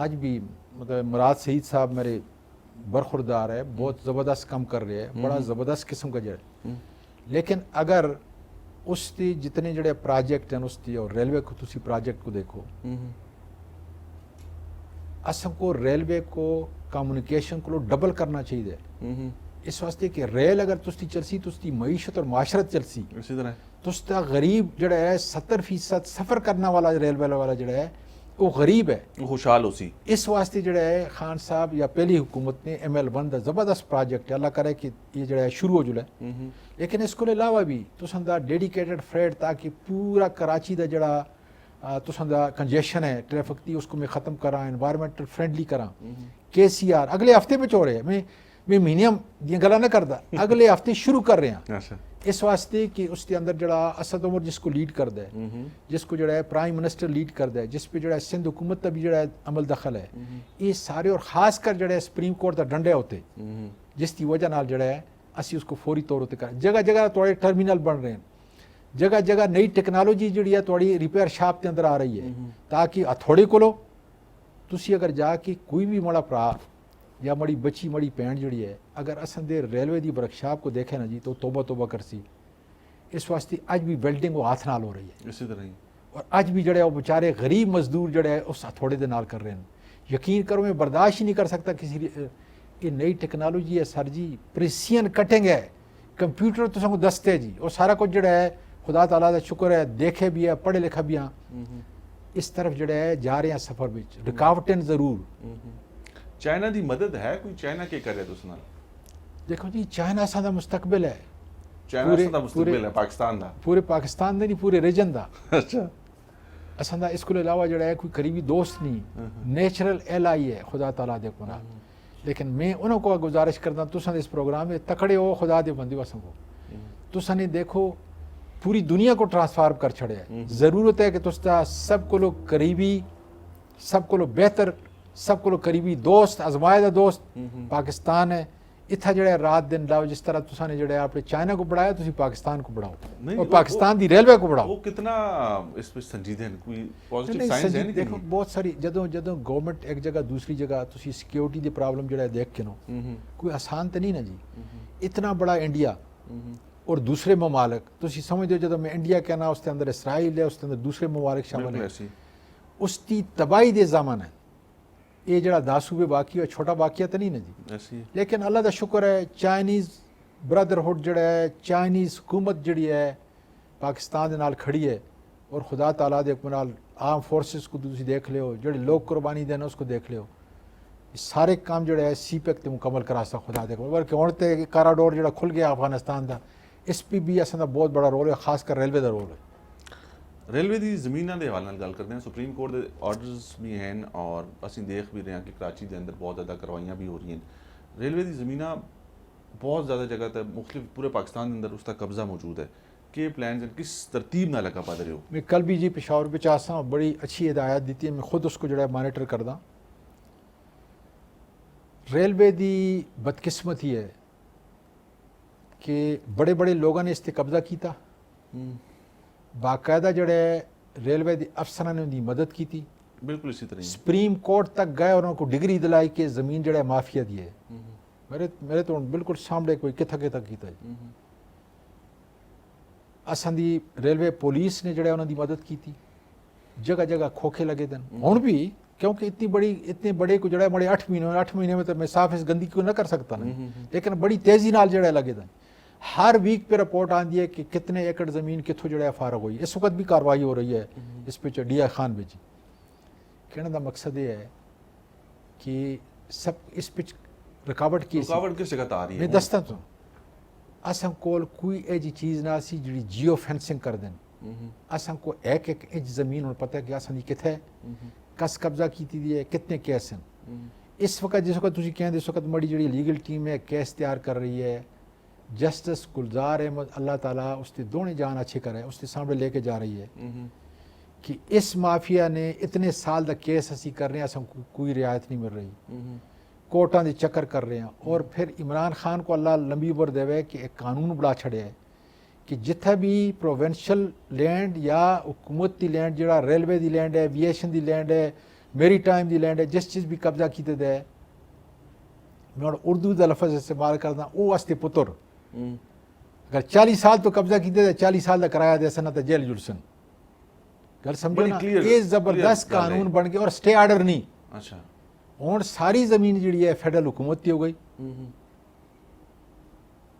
आज भी मतलब मुराद सईद साहब मेरे बरखुरदार है बहुत ज़बरदस्त काम कर रहे हैं बड़ा ज़बरदस्त किस्म का जड़ लेकिन अगर उसकी जितने जड़े प्रोजेक्ट हैं उसकी और रेलवे को तुसी प्रोजेक्ट को देखो असम को रेलवे को कम्युनिकेशन को डबल करना चाहिए इस वास्ते कि रेल अगर तुस्ती चलसी तुस्ती मईशत और माशरत चलसी इसी तरह तुस्ता गरीब जड़ा है 70% सफ़र करने वाला रेलवे वाला जड़ा है वो गरीब है वो खुशहाल होसी इस वास्ते जड़ा है खान साहब या पहली हुकूमत ने ML1 का ज़बरदस्त प्रोजेक्ट है अल्लाह करे कि ये जड़ा है शुरू हो जुले लेकिन इसको अलावा भी तुसंदा डेडिकेटेड फ्रेट ताकि पूरा कराची का जड़ा तुसंदा कंजेशन है ट्रैफिक की उसको मैं ख़त्म करा एनवायरमेंटल फ्रेंडली करा KCR अगले हफ्ते में हो रहे हैं मैं महीने दी गला नहीं करता अगले हफ्ते शुरू कर रहे हैं इस वास्ते कि उसके अंदर जड़ा असद उमर जिसको लीड कर दे जिसको जड़ा है प्राइम मिनिस्टर लीड कर दे जिस पे जड़ा सिंध हुकूमत का भी जड़ा अमल दखल है ये सारे और ख़ास कर जड़ा सुप्रीम कोर्ट का डंडे होते जिसकी वजह नाल जड़ा है असी उसको फौरी तौर पर कर जगह जगह थोड़े टर्मिनल बन रहे हैं जगह जगह नई टेक्नोलॉजी जी है थोड़ी रिपेयर शॉप के अंदर आ रही है ताकि हथौड़े को लो तुसी अगर जाके कोई भी मड़ा भरा या मड़ी बच्ची मड़ी भैन जी है अगर असन दे रेलवे की वर्कशॉप को देखे ना जी तो तोबा तोबा करसी इस वास्ते अज भी वेल्डिंग वो हाथ नाल हो रही है इसी तरह ही और अज भी जड़े वो बेचारे गरीब मजदूर जड़े है उस हथौड़े के नाल कर रहे हैं यकीन करो मैं बर्दाश्त ही नहीं कर सकता किसी ये नई टेक्नोलॉजी है सर जी प्रेसियन कटिंग है कंप्यूटर तो सबको दसते जी और सारा कुछ जड़ा है खुदा ताला का शुक्र है देखे भी है पढ़े लिखा भी हाँ इस तरफ जड़े है जा रहे हैं सफर विच रुकावटें जरूर चाइना दी मदद है कोई चाइना के करे तुस नाल देखो जी चाइना असां दा मुस्तकबिल है चाइना दा मुस्तकबिल है पाकिस्तान दा पूरे पाकिस्तान दा नहीं पूरे रीजन दा अच्छा असां दा इसको अलावा जड़ा है कोई करीबी दोस्त नहीं नेचुरल एलाई है खुदा ताला दे कोना लेकिन मैं उन्हों को गुजारिश करदा तुसां इस प्रोग्राम में तकड़े हो खुदा दे बंदे असां को तुसां ने देखो पूरी दुनिया को ट्रांसफॉर्म कर छड़े है ज़रूरत है कि तुस्ता सब को लोग करीबी सब को लोग बेहतर सब को करीबी दोस्त आजमायदा दोस्त पाकिस्तान है इतना जड़ा रात दिन लाओ जिस तरह तुसा ने जड़ा अपने चाइना को बढ़ाया तुसी पाकिस्तान को बढ़ाओ और पाकिस्तान दी रेलवे को बढ़ाओ वो कितना इस पे संजीदे हैं कोई पॉजिटिव साइंस है नहीं देखो बहुत सारी जदों जदों गवर्नमेंट एक जगह दूसरी जगह तुसी सिक्योरिटी दी प्रॉब्लम जड़ा देख के नो कोई आसान तो नहीं ना जी इतना बड़ा इंडिया और दूसरे ममालिक तुसी समझते हो जदों मैं इंडिया कहना उसके अंदर इसराइल है उसके अंदर दूसरे ममालिक शामिल है उसकी तबाही दे ज़माना है ये जड़ा 10 सूबे बाकी है छोटा वाकिया तो नहीं ना जी लेकिन अल्लाह का शुक्र है चाइनीज़ ब्रदरहुड जड़ा है चाइनीज़ हुकूमत जड़ी है पाकिस्तान के नाल खड़ी है और खुदा ताला दे नाल आर्म फोर्सेस को तुसी देख लियो जड़े लोग कुर्बानी देना उसको देख लियो सारे काम जड़े है CPEC ते मुकम्मल करा सा खुदा दे बल्कि हुण ते काराडोर जड़ा खुल गया अफगानिस्तान का इस पर भी असां बहुत बड़ा रोल है खासकर रेलवे का रोल है रेलवे की जमीनों के हवाले गल करते हैं सुप्रीम कोर्ट के ऑर्डर्स भी हैं और असीं देख भी रहे हैं कि कराची के अंदर बहुत ज़्यादा कार्रवाइयाँ भी हो रही हैं रेलवे की ज़मीन बहुत ज़्यादा जगह तक मुख्तलिफ पूरे पाकिस्तान के अंदर उसका कब्जा मौजूद है कि प्लान किस तरतीब ना लगा पा रहे हो मैं कल भी जी पेशावर पे चाहता हूँ बड़ी अच्छी हिदायत दी है मैं खुद उसको जड़ा मॉनिटर करदा रेलवे की बदकिस्मती है कि बड़े बड़े लोगों ने इस पर कब्जा किया बाकायदा जड़े रेलवे के अफसर ने उनकी मदद की थी बिल्कुल इसी तरह सुप्रीम कोर्ट तक गए और उनको डिग्री दिलाई कि ज़मीन जड़ा माफिया दी है मेरे तो बिल्कुल सामने कोई किथा किथा कीता जी असां दी रेलवे पुलिस ने जड़ा उन्हां दी मदद की थी जगह जगह खोखे लगे दिन हुण भी क्योंकि इतने बड़े को जड़ा बड़े 8 महीने में तो मैं साफ इस गंदगी को न कर सकता ना लेकिन बड़ी तेजी नाल जड़ा लगे दिन हर वीक पे रिपोर्ट आती है कि कितने एकड़ ज़मीन कितों जड़ा फारग हुई इस वक्त भी कार्रवाई हो रही है इस पे DI खान जी कहने का मकसद ये है कि सब इस पिच रुकावट किस जगह आ रही है मैं दसता तो असां कोल कोई ऐसी चीज़ ना सी जी जियो फेंसिंग कर दें असां को एक इंच ज़मीन और पता है कि असां किथे कस कब्जा की है कितने केस हैं इस वक्त जिस वक्त तुम कहें इस वक्त बड़ी जी लीगल टीम है केस तैयार कर रही है जस्टिस गुलजार अहमद अल्लाह ताला उसकी दोनों जान अच्छी करे उसके सामने लेके जा रही है कि इस माफिया ने इतने साल का केस असी कर रहे हैं अस कोई रियायत नहीं मिल रही कोर्टां दे चक्कर कर रहे हैं और फिर इमरान खान को अल्लाह लंबी उम्र देवे कि एक कानून बड़ा छड़े है कि जिथे भी प्रोविंशियल लैंड या हुकूमती लैंड जड़ा रेलवे दी लैंड है एविएशन दी लैंड है मेरी टाइम दी लैंड है जिस चीज़ भी कब्जा कीते दे मैं उर्दू का लफज इस्तेमाल करदा वो वास्ते पुत्र अगर 40 साल तो कब्जा कीते 40 साल का कराया दे सन तो जेल जुलसन गल समझो ना ये जबरदस्त कानून बन गया और स्टे ऑर्डर नहीं अच्छा हुण सारी जमीन जी है फेडरल हुकूमत की हो गई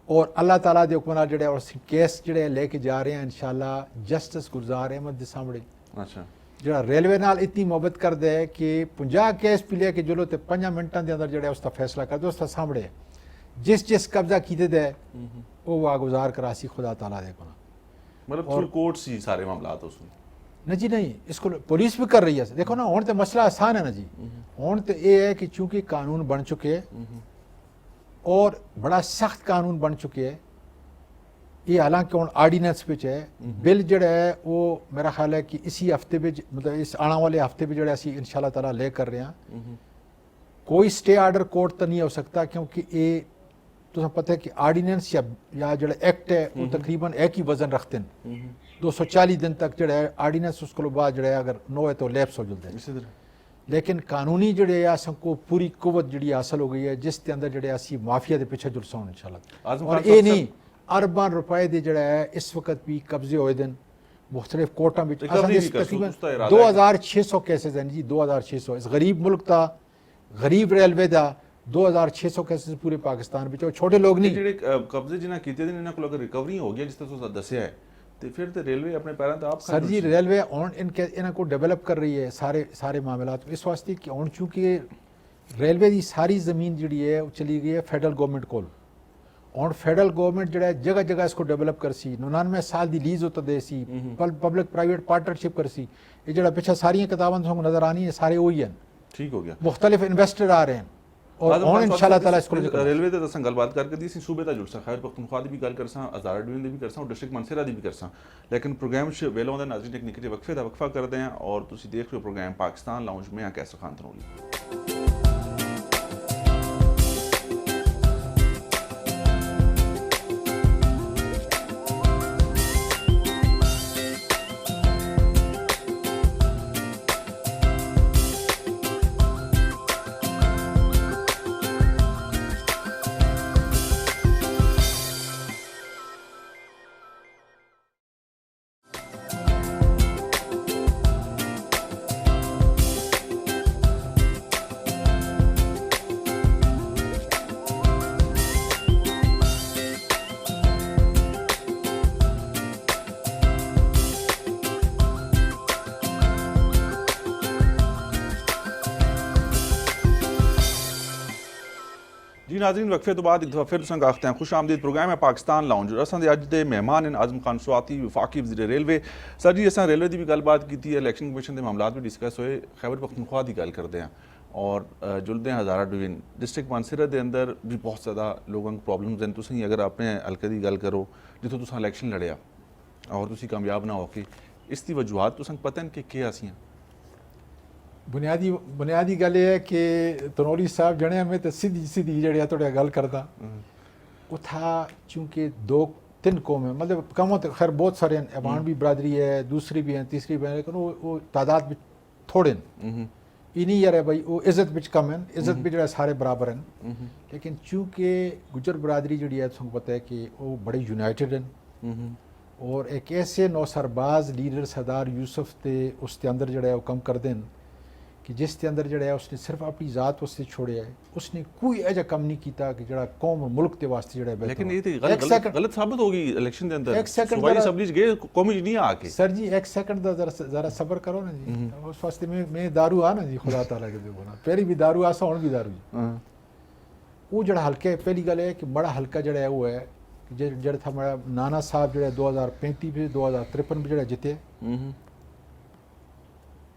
और अल्लाह ताला के हुक्म नाल जिहड़े और केस जिहड़े लेके जा रहे हैं इंशाल्लाह जस्टिस गुलजार अहमद के सामने अच्छा जिहड़ा रेलवे नाल इतनी मोहब्बत करदा है कि 50 केस पी लेके चलो तो 5 मिनटां के अंदर जिहड़ा उसका फैसला कर दो उसका सामने जिस कब्जा कीते दे वो वागुजार करासी खुदा ताला दे को मतलब थ्रू कोर्ट सी सारे मामलात उसमें नहीं जी नहीं इसको पुलिस भी कर रही है देखो ना हुण तो मसला आसान है ना जी हुण तो ये है कि चूंकि कानून बन चुके हैं और बड़ा सख्त कानून बन चुके हैं ये हालांकि हुण आर्डीनेंस विच है बिल जड़ा है वो मेरा ख्याल है कि इसी हफ्ते में मतलब इस आने वाले हफ्ते में जड़ा असी इंशाल्लाह ताला ले कर रहे हैं कोई स्टे ऑर्डर कोर्ट तो नहीं हो सकता क्योंकि ये तो पता है कि आर्डीनेंस या जड़ा एक्ट है वो तकरीबन एक ही वजन रखते हैं 240 दिन तक जड़ा है आर्डीनेंस उसको बाद जड़ा है अगर नो है तो लैप्स हो जाता है लेकिन कानूनी जड़े को पूरी कुवत जी हासिल हो गई है जिसके अंदर जड़े असी माफिया के पीछे जुलसा इंशाल्लाह और ये नहीं अरबां रुपए के जड़ा है इस वक्त भी कब्जे होए दिन मुख्तलिफ कोर्टां में तकरीबन 2600 केसेज हैं जी 2600 इस गरीब मुल्क का गरीब रेलवे का 2600 केसेज पूरे पाकिस्तान में छोटे लोग नहीं ਜਿਹੜੇ ਕਬਜ਼ੇ ਜਿਨ੍ਹਾਂ ਕੀਤੇ ਨੇ ਇਹਨਾਂ ਕੋਲ ਅਗਰ ਰਿਕਵਰੀ ਹੋ ਗਿਆ ਜਿਸ ਤਰ੍ਹਾਂ ਤੁਸੀਂ ਦੱਸਿਆ ਹੈ ਤੇ ਫਿਰ ਤੇ ਰੇਲਵੇ ਆਪਣੇ ਪੈਰਾਂ ਤੇ ਆਪ सर जी रेलवे ऑन इन्हें को डेवलप कर रही है सारे मामला इस वास्ते कि हूँ चूंकि रेलवे की सारी जमीन जी है वो चली गई है फेडरल गवर्नमेंट को हूँ फेडरल गवर्नमेंट जो है जगह जगह इसको डेवलप कर सी 99 साल की लीज उत्तर दे सी पब्लिक प्राइवेट पार्टनरशिप कर सी ये जरा पिछा सारिया किताबों तुहानू नजर आनी है सारे वही हैं ठीक हो गया मुख्तलिफ इन्वेस्टर आ रहे हैं और हुण इंशाल्लाह ताला इसको रेलवे ते दसां गलबात करके दी सी सूबे दा जुड़सा खैर पख्तूनख्वा दी भी गल करसां हज़ारा डिवीजन दी भी करसां और डिस्ट्रिक्ट मानसेरा दी भी करसां लेकिन प्रोग्राम च वेलों दे नाज़रीन एक निक्के वक्फे दा वक्फा करदे हैं और तुसीं देख रहे हो प्रोग्राम पाकिस्तान लाउंज में कैसर खान तनोली जी नाज़रीन वक्फे तो बाद एक दफ़ा फिर तुसां आखते हैं खुश आमदीद प्रोग्राम है पाकिस्तान लाउंज और असां दे अज दे मेहमान हैं आज़म खान स्वाती वफाकी वज़ीर रेलवे सर जी असां रेलवे की भी गलबात की है इलैक्शन कमीशन के मामलात भी डिस्कस होए खैबर पख्तूनख्वा की गल करते हैं और जुलते हैं हज़ारा डिवीजन डिस्ट्रिक्ट मानसेरा के अंदर भी बहुत ज़्यादा लोगों को प्रॉब्लम्स हैं तुसीं अगर अपने हल्के की गल करो जित्थों तुसां इलैक्शन लड़िया और तुसीं कामयाब ना होके इसकी वजूहत तुसां पता है कि केह् आसियां बुनियादी गल है कि तनोली साहब जने में तो सीधी जड़िया थोड़ा गल करता उथा चूंकि 2-3 कौम है मतलब कमों तो खैर बहुत सारे अबान भी बरादरी है दूसरी भी हैं तीसरी भी हैं लेकिन वो तादाद में थोड़े इन्हीं यार है भाई वो इज्जत बिच कम है, इज्जत भी जो सारे बराबर हैं, लेकिन चूंकि गुजर बरादरी जी है तुमको पता है कि वो बड़े यूनाइटेड हैं और एक ऐसे नौसरबाज लीडर सरदार यूसुफ के उसके अंदर जो है वो कम कर दें कि जिसके अंदर जो है उसने सिर्फ अपनी ज़ात वास्ते छोड़े है, उसने कोई ऐसा कम नहीं किया कि जरा कौम और मुल्क के वास्ते जो है। लेकिन ये तो गलत साबित होगी इलेक्शन के अंदर। एक सेकंड सूबाई असम्बली गए कौमी नहीं आके। सर जी एक सेकंड जरा सब्र करो ना जी, उस वास्ते मैं दारू आ ना जी, खुदा ताला के देखो ना पहली भी दारू आसा हुण भी दारू जी। वो जड़ा हल्के पहली गल है कि बड़ा हल्का जड़ा है वो है जड़ा था हमारा नाना साहब जो 2035 में 2053 में जड़ा जीते,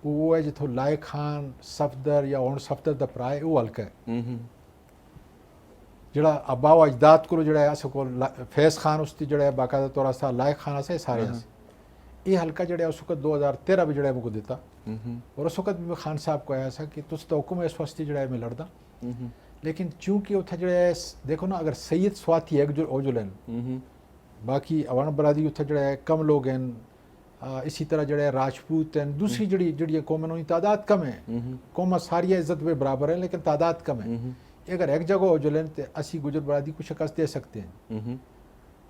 वो है जिथों लायक खान सफदर या हुण सफदर दा भरा है वो हल्का है जड़ा अब्बाओ अजदाद को जड़ा है सको फैज खान उसकी जड़ा है बाकायदा तौर से लायक खान से सारे ये हल्का जड़ा है उस वक्त 2013 में जड़ा है मुझको देता और उस वक्त भी खान साहब को आया था कि तुझ तो हुक्म है इस वास्ते जड़ा है मैं लड़दा, लेकिन चूंकि उथे जड़ा है देखो ना अगर सैयद स्वाति है जो लेन बाकी अवान बरादरी उथे जड़ा है कम लोग हैं, इसी तरह जड़ा है राजपूत हैं, दूसरी जड़ी कौम है तादाद कम है, कौम सारी इज्जत में बराबर है लेकिन तादाद कम है। अगर एक जगह हो जो लेन तो असी गुजर बरादरी को शिकस्त दे सकते हैं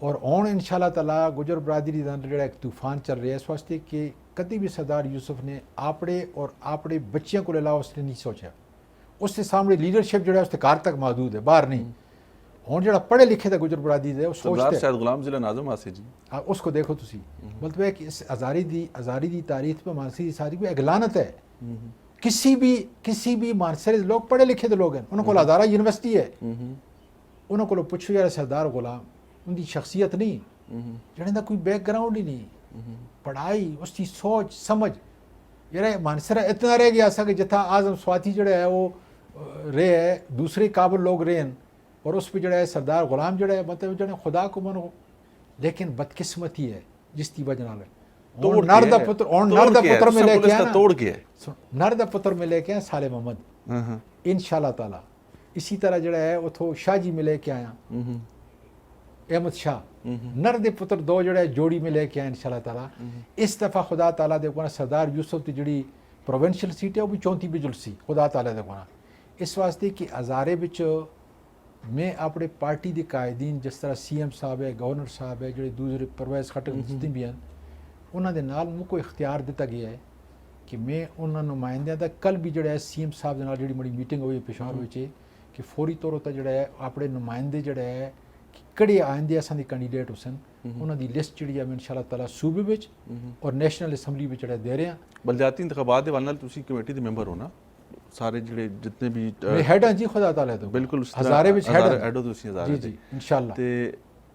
और और इंशाल्लाह ताला गुजर बरादरी का जो एक तूफान चल रहा है इस वास्ते कि कभी भी सरदार यूसुफ ने आपड़े और आपड़े बच्चियों को अलावा उसने नहीं सोचा, उसके सामने लीडरशिप जो है उसके कार तक महदूद है बाहर नहीं। और जो पढ़े लिखे थे गुजर बरादरी है सरदार गुलाम जिला नाज़म आसिफ जी उसको देखो तुसी मतलब है कि इस आज़ादी दी तारीख पर मानसी सारी एक लानत है। किसी भी मानसरे लोग पढ़े लिखे लोग हैं, उन्होंने को हज़ारा यूनिवर्सिटी है, उन्होंने को पुछो यार सरदार गुलाम उनकी शख्सियत नहीं जड़े कोई बैकग्राउंड ही नहीं, पढ़ाई उसकी सोच समझ यार मानसरा इतना रह गया सा कि जिथा आजम स्वाति जड़ा है वो रहे है दूसरे काबिल लोग रहे हैं और उस पर जड़ा है सरदार गुलाम जड़ा है मतलब जड़े खुदा को मनो, लेकिन बदकिस्मती है जिसकी वजह नर दा पुत्र में लेके आया तोड़ के नर दा पुत्र में लेके आया साले मोहम्मद इंशाल्लाह ताला। इसी तरह जड़ा है उथो शाह जी में लेके आया अहमद शाह नर दे पुत्र दो जड़ा है जोड़ी में लेके आया इंशाल्लाह ताला। इस दफ़ा खुदा ताला दे कोना सरदार यूसुफ की जड़ी प्रोविंशियल सीट है वो भी 34 भी जुलसी खुदा ताला दे कोना इस वास्ते कि हज़ारे विच मैं अपने पार्टी के कायदीन जिस तरह CM साहब है गवर्नर साहब है जो दूसरे परवेज़ खट्टर जितने भी हैं उन्होंने नाल मुझको इख्तियार दिता गया है कि मैं उन्होंने नुमाइंदियां दा कल भी जड़ा है CM साहब नाल जी बड़ी मीटिंग हुई पेशावर में कि फौरी तौर पर जड़ा है अपने नुमाइंदे जड़ा है कि कड़े आइंदे असां कैंडीडेट हुसन उन्होंने लिस्ट जी मैं इंशाल्लाह ताला सूबे में और नेशनल असैम्बली में जड़ा दे रहे हैं। बलदियाती इंतखाबात के वाल कमेटी के मैंबर हो ना सारे जिहड़े जितने भी हेड हैं जी खुदा ताला तो बिल्कुल हज़ारे विच हेड हो तुसीं हज़ारे जी इंशाल्लाह ते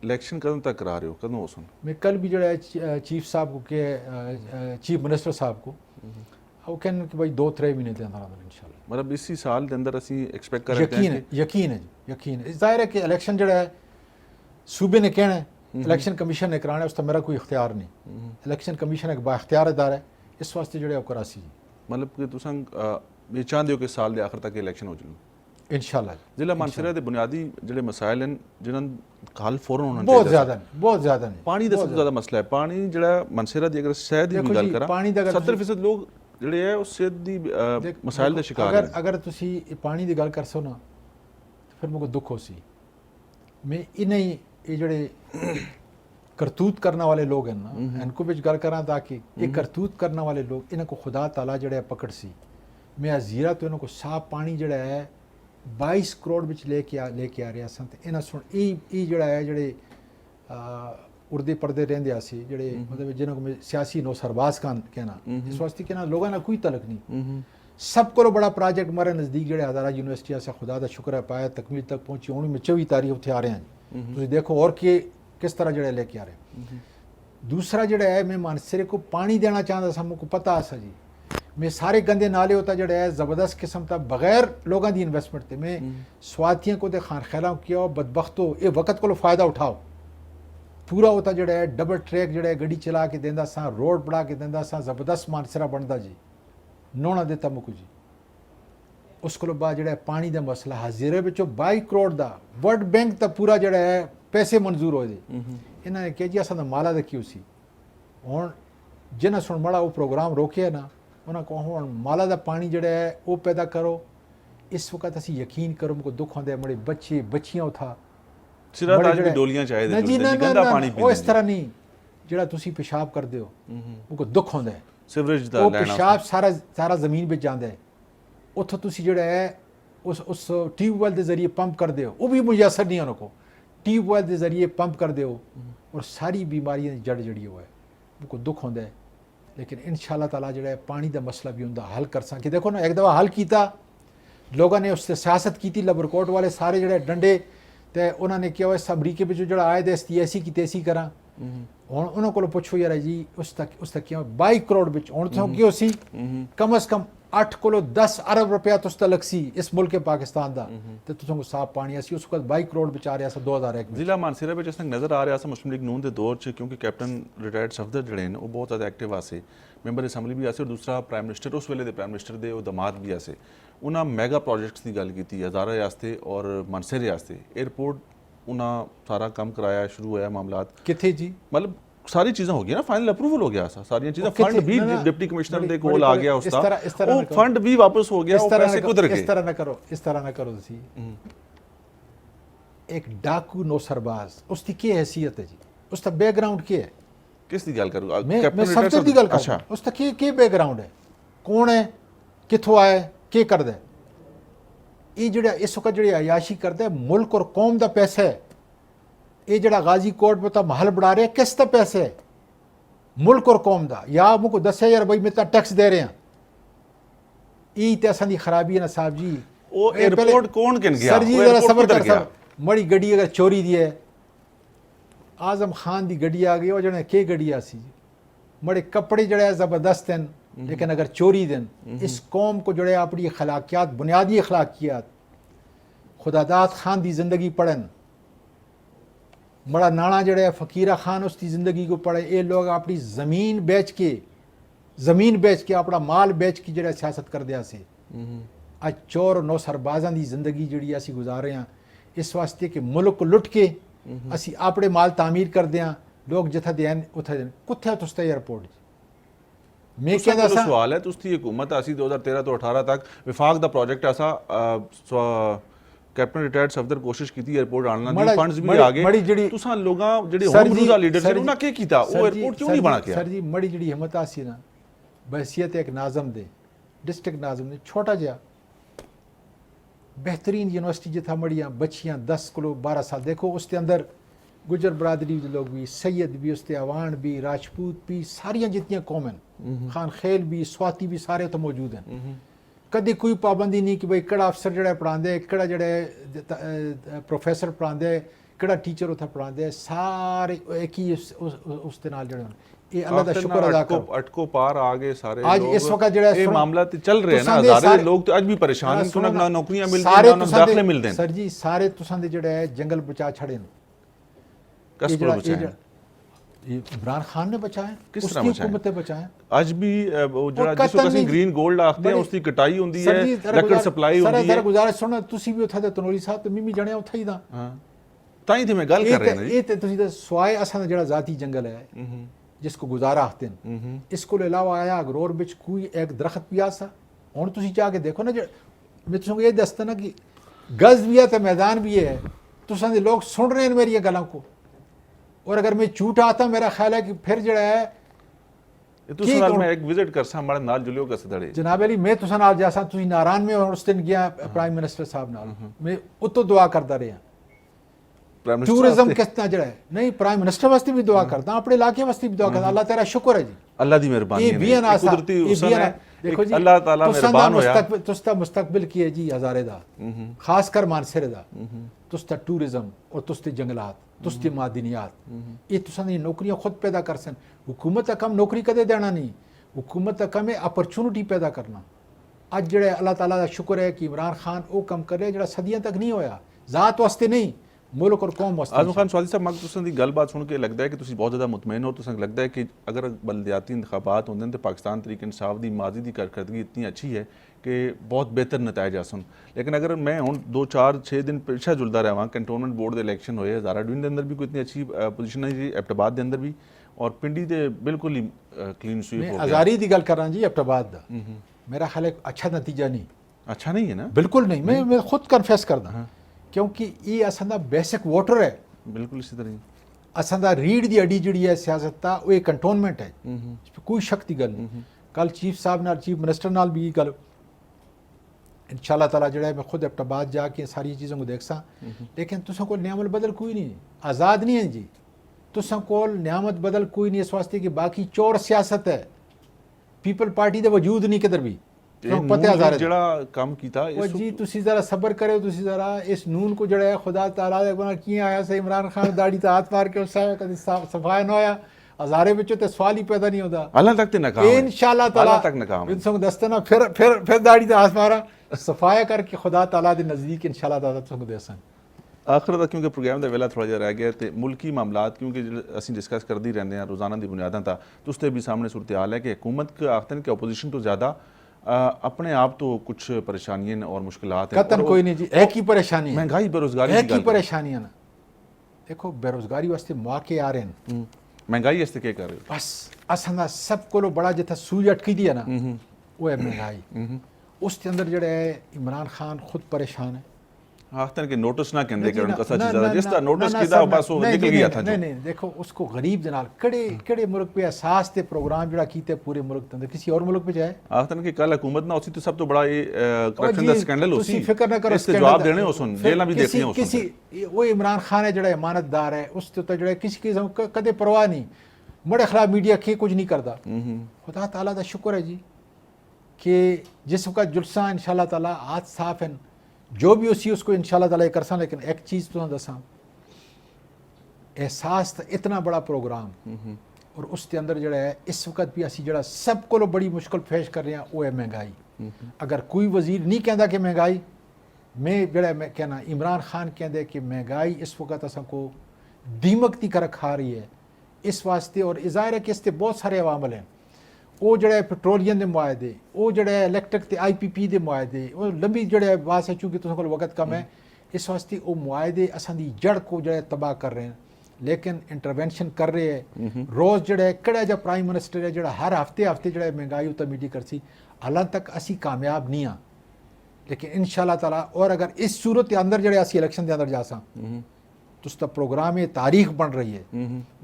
इलेक्शन कदों तक करा रहे हो कदों हो सुन मैं कल भी जड़ा है चीफ साहब को के चीफ मिनिस्टर साहब को वो कहने कि भाई 2-3 महीने के अंदर इंशाल्लाह मतलब इसी साल के अंदर असी एक्सपेक्ट कर रहे हैं यकीन है जी यकीन है। जाहिर है कि इलेक्शन जड़ा है सूबे ने कहना है इलेक्शन कमीशन ने कराना है उस तो मेरा कोई इख्तियार नहीं, इलेक्शन कमीशन एक बाख्तियार इदारा है इस वास्ते जड़े करासी मतलब कि तुसां ये चाहते हो कि साल के आखिर तक इलेक्शन हो जाए इंशाल्लाह। जिला मानसरा के बुनियादी जिहड़े मसाइल हैं जिन्हां हल फौरन होना बहुत ज़्यादा नहीं पानी का सबसे ज़्यादा मसला है। पानी जिहड़ा मानसरा की अगर शहर की भी गल करा 70% लोग जिहड़े है उस सेहत दी मसाइल का शिकार हैं। अगर तुसी पानी की गल कर सो ना तो फिर मुझे दुख हो सी मैं इन्हें ये जड़े करतूत करने वाले लोग हैं ना इनको भी गल करा ताकि ये करतूत करने वाले लोग इनको खुदा ताला जड़ा पकड़ सी मैं अजीरा तो इनको साफ पानी जड़ा है 22 करोड़ बिच लेके आ रहा सन ते इन्हें सुन ये जड़ा है जड़े उड़दे पड़दे रहंदे सी जड़े मतलब जिन्हों को सियासी नो सरबाज का कहना इस वास्ते कहना लोगों ना कोई तलक नहीं सब को बड़ा प्रोजेक्ट मारे नज़दीक जड़े हज़ारा यूनिवर्सिटी से खुदा का शुक्र है पाया तकमील तक पहुँची उन्हीं में 24 तारीख उत्थे आ रहे हैं तुम देखो और किस तरह जड़े लेके आ रहे। दूसरा जड़ा है मैं मानसरे को पानी देना चाहता था मुझको पता है जी मैं सारे गंदे नाले होता जड़ा है ज़बरदस्त किस्म था बगैर लोगों की इन्वेस्टमेंट थे मैं स्वातियों को खान खैला किया बदबख्तो ये वक्त को फ़ायदा उठाओ पूरा होता जड़ा है डबल ट्रैक जड़ा है गड्डी चला के देंदा सा रोड बना के देंदा सा ज़बरदस्त मानसरा बनता जी नोना देता मुझको जी उसको बाद जड़ा है पानी का मसला हज़ीरे विचों 22 करोड़ का वर्ल्ड बैंक तक पूरा जड़ा है पैसे मंजूर हो जाए इन्होंने कहा जी असा माला रखी उसी हूँ जिन्हें सुन माड़ा वो प्रोग्राम रोके ना ਉਹਨਾਂ ਕੋ ਹੁਣ ਮਾਲਾ ਦਾ ਪਾਣੀ ਜਿਹੜਾ ਹੈ ਉਹ ਪੈਦਾ ਕਰੋ। ਇਸ ਵਕਤ ਅਸੀਂ ਯਕੀਨ ਕਰੋ ਕੋ ਦੁੱਖ ਹੁੰਦੇ ਬੜੇ ਬੱਚੇ ਬੱਚੀਆਂ ਉਥਾ ਸਿਰਾਂ ਤਾਜ ਵੀ ਡੋਲੀਆਂ ਚਾਹੀਦੇ ਜੀ ਨਾ ਗੰਦਾ ਪਾਣੀ ਪੀਂਦੇ ਉਹ ਇਸ ਤਰ੍ਹਾਂ ਨਹੀਂ ਜਿਹੜਾ ਤੁਸੀਂ ਪਿਸ਼ਾਬ ਕਰਦੇ ਹੋ ਉਹ ਕੋ ਦੁੱਖ ਹੁੰਦਾ ਹੈ ਸੀਵਰੇਜ ਦਾ ਉਹ ਲੈਣਾ ਪਿਸ਼ਾਬ ਸਾਰਾ ਜ਼ਮੀਨ ਵਿੱਚ ਜਾਂਦਾ ਹੈ। ਉੱਥੋਂ ਤੁਸੀਂ ਜਿਹੜਾ ਹੈ ਉਸ ਟਿਊਬਵੈਲ ਦੇ ਜ਼ਰੀਏ ਪੰਪ ਕਰਦੇ ਹੋ ਉਹ ਵੀ ਮੁਯਸਰ ਨਹੀਂ ਉਹਨਾਂ ਕੋ ਟਿਊਬਵੈਲ ਦੇ ਜ਼ਰੀਏ ਪੰਪ ਕਰਦੇ ਹੋ ਔਰ ਸਾਰੀ ਬਿਮਾਰੀਆਂ ਦੀ ਜੜ ਜਿਹੜੀ ਉਹ ਹੈ ਉਹ ਕੋ ਦੁੱਖ ਹੁੰਦਾ ਹੈ। लेकिन इंशाअल्लाह ताला जो है पानी का मसला भी उनका हल कर सके। देखो ना एक दफ़ा हल किया लोगों ने उससे सियासत की थी लबरकोट वाले सारे जो डंडे तो उन्होंने क्या हुआ अमरीके में जो आए थे इसकी ऐसी की तैसी करा हूँ उन्होंने को पुछो यार जी उस तक क्या 22 करोड़ बिच हूँ तो क्यों सी कम अज़ कम 8 को 10 अरब रुपया तुस तो लग सी इस मुल्क पाकिस्तान का तो तुझको साफ पानी असी उस वक्त 22 करोड़ बिच आ रहा 2001 ਜ਼ਿਲ੍ਹਾ ਮਾਨਸੇਰਾ ਵਿੱਚ ਇਸ ਤੱਕ ਨਜ਼ਰ ਆ ਰਿਹਾ ਸੀ ਮੁਸਲਿਮ ਲੀਗ ਨੂਨ ਦੇ ਦੌਰ 'ਚ ਕਿਉਂਕਿ ਕੈਪਟਨ ਰਿਟਾਇਰਡ ਸਫਦਰ ਜਿਹੜੇ ਨੇ ਉਹ ਬਹੁਤ ਜ਼ਿਆਦਾ ਐਕਟਿਵ ਆਸੇ ਮੈਂਬਰ ਅਸੈਂਬਲੀ ਵੀ ਆਸੇ ਔਰ ਦੂਸਰਾ ਪ੍ਰਾਈਮ ਮਿਨਿਸਟਰ ਉਸ ਵੇਲੇ ਦੇ ਪ੍ਰਾਈਮ ਮਿਨਿਸਟਰ ਦੇ ਉਹ ਦਮਾਦ ਵੀ ਆਸੇ ਉਹਨਾਂ ਮੈਗਾ ਪ੍ਰੋਜੈਕਟਸ ਦੀ ਗੱਲ ਕੀਤੀ ਹਜ਼ਾਰਾ ਵਾਸਤੇ ਔਰ ਮਾਨਸੇਰੇ ਵਾਸਤੇ 에ਅਰਪੋਰਟ ਉਹਨਾਂ ਸਾਰਾ ਕੰਮ ਕਰਾਇਆ ਸ਼ੁਰੂ ਹੋਇਆ ਮਾਮਲਾਤ किथे जी मतलब सारी चीज़ें हो गई ना फाइनल अप्रूवल हो गया सारी चीज़ें फंड भी डिप्टी कमिश्नर दे कोल आ गया उसका वो फंड भी वापस हो गया वो पैसे कुधर गए इस तरह ना करो तुसी एक डाकू नौसरबाज उसकी क्या हैसियत है जी उसका बैकग्राउंड क्या है किस दी गल करूं मैं सफदर दी गल कर उसका क्या बैकग्राउंड है कौन है किथों आया क्या करदा है ये जेड़ा इस वक्त जेड़ी अयाशी करदा है मुल्क और कौम दा पैसा है ये जड़ा गाजी कोट में तो महल बढ़ा रहे हैं किस तरह पैसे है मुल्क और कौम का या मुझको दस यार भाई मैं टैक्स दे रहे हैं ये तो असां दी खराबी है ना साहब जी वो एयरपोर्ट कौन किन गया सर जी जरा सबर कर सर मड़ी गड्डी अगर चोरी दी है आजम खान दी गड्डी आ गई वो जने के गड्डी आसी जी मड़े कपड़े जड़े जबरदस्त हैं लेकिन अगर चोरी दें इस कौम को जड़े अपनी अखलाकियात बुनियादी अखलाकियात खुदादाद खान दी जिंदगी पढ़न बड़ा नाना जड़ा फ़कीरा खान उसकी ज़िंदगी को पढ़े ये लोग अपनी ज़मीन बेच के अपना माल बेच के जड़ा सियासत कर दिया से आज चोर और नौसरबाजां दी ज़िंदगी जी असी गुजार रहे हैं इस वास्ते कि मुल्क को लुट के असी अपने माल तामीर कर दें लोग जिथे देन उथे देन कुत्थे तुसते एयरपोर्ट मैं कहता सा सवाल है तुसदी हुकूमत आसी 2013 तो 18 तक विफाक दा प्रोजेक्ट ऐसा कैप्टन रिटायर्ड सफदर कोशिश की थी एयरपोर्ट आना दी फंड्स भी आ गए तुसां लोगां जेडे होम रूल दा लीडर सी उन्हां के कीता वो एयरपोर्ट क्यों नहीं बना के सर जी मड़ी जेडी हिम्मत आसी ना बहसियत एक नाज़म दे डिस्ट्रिक्ट नाज़म दे छोटा जिहा बेहतरीन यूनिवर्सिटी जिथा मड़ियाँ बच्चियाँ 10 किलो 12 साल देखो उसके अंदर गुजर बरादरी के लोग भी सैयद भी उसते अवान भी राजपूत भी सारियाँ जितनी कौम हैं खान खेल भी स्वाति भी सारे तो मौजूद हैं कभी कोई पाबंदी नहीं कि भाई केड़ा अफसर जड़ा पढ़ाते केड़ा जड़े प्रोफैसर पढ़ाते केड़ा टीचर उत्थे पढ़ाते सारे एक ही उस दे नाल जड़े ये अल्लाह दा शुक्र अदा करो अटको पार आ गए सारे आज इस वक्त जड़ा ये मामला तो चल रहे हैं ना हजारे लोग तो आज भी परेशान हैं उन्हें ना नौकरियां मिलती हैं ना दाखले मिलते हैं सर जी सारे तुसां दे जड़े जंगल बचा छड़े कस को बचाए ये इमरान खान ने बचाया किस तरह उसकी हुकूमत ने बचाया आज भी वो जड़ा जिसको ਅਸੀਂ ग्रीन गोल्ड आखते हैं उसकी कटाई ਹੁੰਦੀ है ਲੱਕੜ ਸਪਲਾਈ ਹੁੰਦੀ है सर गुजारिश सुनो ਤੁਸੀਂ ਵੀ ਉੱਥੇ ਦੇ ਤਨੋਰੀ ਸਾਹਿਬ ਤੇ ਮਿਮੀ ਜਣਿਆ ਉੱਥੇ ਹੀ ਦਾ ਹਾਂ ਤਾਂ ਹੀ ਤੇ ਮੈਂ ਗੱਲ ਕਰ ਰਿਹਾ ਹਾਂ ਇਹ ਤੇ ਤੁਸੀਂ ਤਾਂ ਸਵਾਏ ਅਸਾਂ ਦਾ ਜਿਹੜਾ ਜ਼ਾਤੀ ਜੰਗਲ ਹੈ जिसको गुजारा आखते हैं इसको अलावा आया अगरोर बिच कोई एक दरख्त भी आसा हुण तुसीं जाके देखो ना मैं तुसें ये दसदा ना कि गज भी है तो मैदान भी है तुसां दे लोग सुन रहे हैं मेरी गल्लां को और अगर मैं झूठ आता मेरा ख्याल है कि फिर जड़ा है तुसां नाल मैं एक विजिट करसा हमारे नाल जुलियो कस दड़े जनाब अली मैं तुसां नाल जासा तुसीं नारायण में उस दिन गया प्राइम मिनिस्टर साहब नाल मैं उत्तो दुआ करदा रहा टूरिज्म कितना जड़ा है नहीं प्राइम मिनिस्टर वास्ते भी दुआ करता अपने इलाके वास्ते भी दुआ करता अल्लाह तेरा शुक्र है जी अल्लाह दी मेहरबानी है ये भी कुदरती हुसन है देखो जी अल्लाह ताला मेहरबान होया तुसदा मुस्तकबिल की है जी हजारे दा खासकर मानसरे दा तुसदा टूरिज्म और तुसदे जंगलात तुसदी मादनियात ये तुसां दी नौकरियां खुद पैदा कर सन हुकूमत का कम नौकरी कदे देना नहीं हुकूमत का कम है अपॉर्चुनिटी पैदा करना अज जड़े अल्लाह ताला दा शुक्र है कि इमरान खान वो कम कर रहे जड़ा सदियां तक नहीं होया जात वास्ते नहीं मुल्क और कौम वास्ते आजम खान स्वादी साहब मग तुसां दी गलबात सुन के लगता है कि तुसीं बहुत ज़्यादा मुतमैन हो तुसां लगता है कि अगर बलदियाती इंतखाबात होंदे तो पाकिस्तान तरीके इंसाफ दी माजी दी कारकर्दगी इतनी अच्छी है कि बहुत बेहतर नताइज आसन लेकिन अगर मैं हुण 2-4-6 दिन पिछा जुलदा रहा कैंटोनमेंट बोर्ड के इलैक्शन होए हज़ारा डिवीजन के अंदर भी कोई इतनी अच्छी पोजीशन नहीं जी एबटाबाद के अंदर भी और पिंडी ते बिल्कुल ही क्लीन स्वीप मैं हो गया। आज़ारी की गल कर रहा जी एबटाबाद दा मेरा ख्याल है अच्छा नतीजा नहीं, अच्छा नहीं है ना? बिल्कुल नहीं। मैं खुद कन्फेस करदा क्योंकि ये असां दा बेसिक वोटर है, बिल्कुल इसी तरह ही। असां दा रीढ़ दी हड्डी जिहड़ी है सियासत दा वो एक कंटोनमेंट है, इस पर कोई शक दी गल नहीं। कल चीफ साहब नाल चीफ मिनिस्टर नाल भी गल इंशाल्लाह ताला जो है मैं खुद एबटाबाद जाके सारी चीज़ों को देख सा, लेकिन तुसा को नियामत बदल कोई नहीं, आज़ाद नहीं है जी। तुसा को नियामत बदल कोई नहीं इस वास्ते कि बाकी चोर सियासत है, पीपल पार्टी दे वजूद नहीं किधर भी। तुहानू पता है आज़ाद ਜਿਹੜਾ ਕੰਮ ਕੀਤਾ वो जी तुसी जरा सब्र करे, तुसी जरा इस नून को जड़ा है खुदा ताला दे बना किए आया से इमरान खान दाढ़ी ते हाथ मार के उस कदी सफाया ना होया, हज़ारे विचों ते सवाल ही पैदा नहीं होता। अल्लाह तक ते नाकाम है। इंशाल्लाह ताला अल्लाह तक नाकाम है। तुम दस्तना फिर दाढ़ी ते हाथ मारा सफाया करके खुदा ताला दे नज़दीक इंशाल्लाह ताला तुमको देसन। आखिर ਦਾ ਕਿਉਂਕਿ ਪ੍ਰੋਗਰਾਮ ਦਾ ਵੇਲਾ ਥੋੜਾ ਜਿਹਾ ਰਹਿ ਗਿਆ ਤੇ ਮੁਲਕੀ ਮਾਮਲਾਤ ਕਿਉਂਕਿ ਅਸੀਂ ਡਿਸਕਸ ਕਰਦੇ ਹੀ ਰਹਿੰਦੇ ਹਾਂ ਰੋਜ਼ਾਨਾ ਦੀ ਬੁਨਿਆਦਾਂ ਤਾਂ ਉਸ ਤੇ ਵੀ ਸਾਹਮਣੇ सूरत हाल है कि हुकूमत के आखते हैं कि अपोजिशन तो ज़्यादा अपने आप तो कुछ परेशानियां और मुश्किलात हैं। कतन कोई नहीं जी, एक ही परेशानी है, महंगाई बेरोजगारी एक ही परेशानी है ना। देखो बेरोजगारी वास्ते मौके आ रहे हैं, महंगाई इससे क्या कर रहे हो? बस असां दा सब को बड़ा जिथे सूई अटकी दी है ना वो है महंगाई। उसके अंदर जड़ा है इमरान खान खुद परेशान है। आखते हैं कि नोटिस ना कहते नहीं, कि कसा ना, चीज़ ना, जिस ना, तरह नोटिस ना, किया सर, बस वो नहीं, निकल नहीं, गया था नहीं, जो। नहीं देखो उसको गरीब जनाल कड़े मुल्क पे एहसास ते प्रोग्राम जड़ा कीते पूरे मुल्क के अंदर किसी और मुल्क पे जाए। आखते हैं कि कल हुकूमत ना होती तो सब तो बड़ा ये करप्शन जी, का स्कैंडल तुसी होती फिक्र ना करो, इससे स्कैंडल जवाब दा- देने हो सुन फिर जेला भी किसी- देखनी हो सुन। किसी वो इमरान खान है जड़ा इमानतदार है उसके तो जड़ा किसी किस्म कदे परवाह नहीं, बड़े खिलाफ मीडिया के कुछ नहीं करता। खुदा ताला दा शुक्र है जी कि जिस वक्त जुलसा इंशाल्लाह ताला आज साफ है, जो भी उसी उसको इंशाल्लाह ताला कर सा। लेकिन एक चीज़ तो दसा, एहसास तो इतना बड़ा प्रोग्राम और उसके अंदर जड़ा है इस वक्त भी असी जड़ा सब को बड़ी मुश्किल फेस कर रहे हैं वो है महंगाई। अगर कोई वजीर नहीं कहता कि महंगाई, मैं जड़ा मैं कहना इमरान खान कहते कि महंगाई इस वक्त असा को दीमक दी कर खा रही है इस वास्ते। और ज़ाहिर है कि इससे बहुत सारे अवामल हैं, वो जड़ा है पेट्रोलियम के मुआहदे, वो जड़ा है इलैक्ट्रिक ते IPP के मुआहदे, वो लंबी जड़ा है बात है चूँकि तुम को वक्त कम है इस वास्ते वो मुआहदे असां दी जड़ को जड़ा है तबाह कर रहे हैं। लेकिन इंटरवेंशन कर रहे हैं रोज़ जड़ा है कड़ा जा प्राइम मिनिस्टर है जड़ा हर हफ्ते जड़ा है महंगाई उत्तर मीटिंग करसी। हालां तक असी कामयाब नहीं हाँ, लेकिन इंशाल्लाह ताला और अगर इस सूरत के अंदर जड़े असी इलेक्शन के अंदर जा सा तो उसका प्रोग्राम है तारीख बन रही है।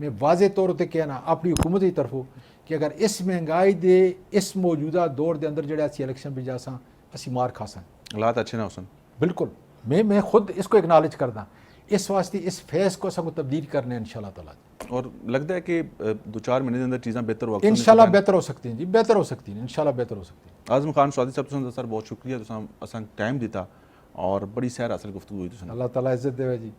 मैं वाजे तौर पर कहना अपनी हुकूमत की तरफों कि अगर इस महंगाई दे इस मौजूदा दौर के अंदर जड़े असी इलेक्शन भी जा सा असी मार खा सा। हालात अच्छे ना हो सुन। बिल्कुल मैं खुद इसको एक्नॉलेज करदा, इस वास्ते इस फेस को सबको तब्दील करने इंशाल्लाह ताला। और लगता है कि 2-4 महीने के अंदर चीज़ें बेहतर हो इंशाल्लाह बेहतर हो सकती हैं जी, बेहतर हो सकती हैं इंशाल्लाह बेहतर हो सकती हैं। आज़म खान स्वादी साहब तुसें सर बहुत शुक्रिया, तुसें असां टाइम दिता और बड़ी सैर हासिल गुफ्तगू हुई तुसें। अल्लाह ताला इज्जत देवे जी,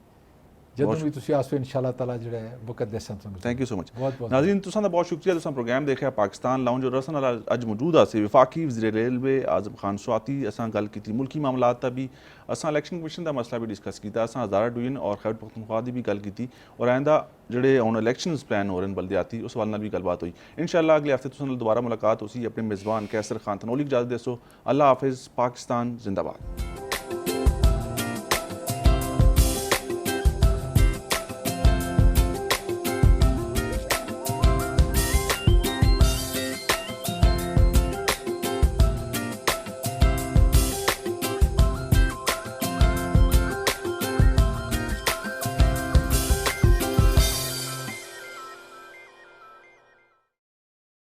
ਜਦੋਂ ਵੀ ਤੁਸੀਂ ਆਸੋ इंशाल्लाह ताला ਜਿਹੜਾ ਹੈ ਵਕਤ ਦੇਸਾਂ ਤੁਹਾਨੂੰ। Thank you so much. बहुत बहुत नाज़रीन तुसां दा बहुत शुक्रिया, तुसां प्रोग्राम देखा पाकिस्तान लाउंज और असां नाल अज मौजूद आसे वफाकी वज़ीर रेलवे आज़म खान स्वाती। असां गल कीती मुल्की मामलात दा भी, असां इलैक्शन कमीशन दा मसला भी डिस्कस कीता, असां हज़ारा डिवीजन और खैबर पख्तूनख्वा दी भी गल कीती और आइंदा जेह्ड़े हुण इलैक्शनस प्लान हो रहे हैं बल्दियाती उस वाल नाल भी गलबात हुई। इंशाल्लाह अगले हफ्ते तुसां नाल दोबारा मुलाकात होसी। अपने मेज़बान कैसर खान तनोली इजाज़त देसो। अल्लाह हाफिज़। पाकिस्तान जिंदाबाद।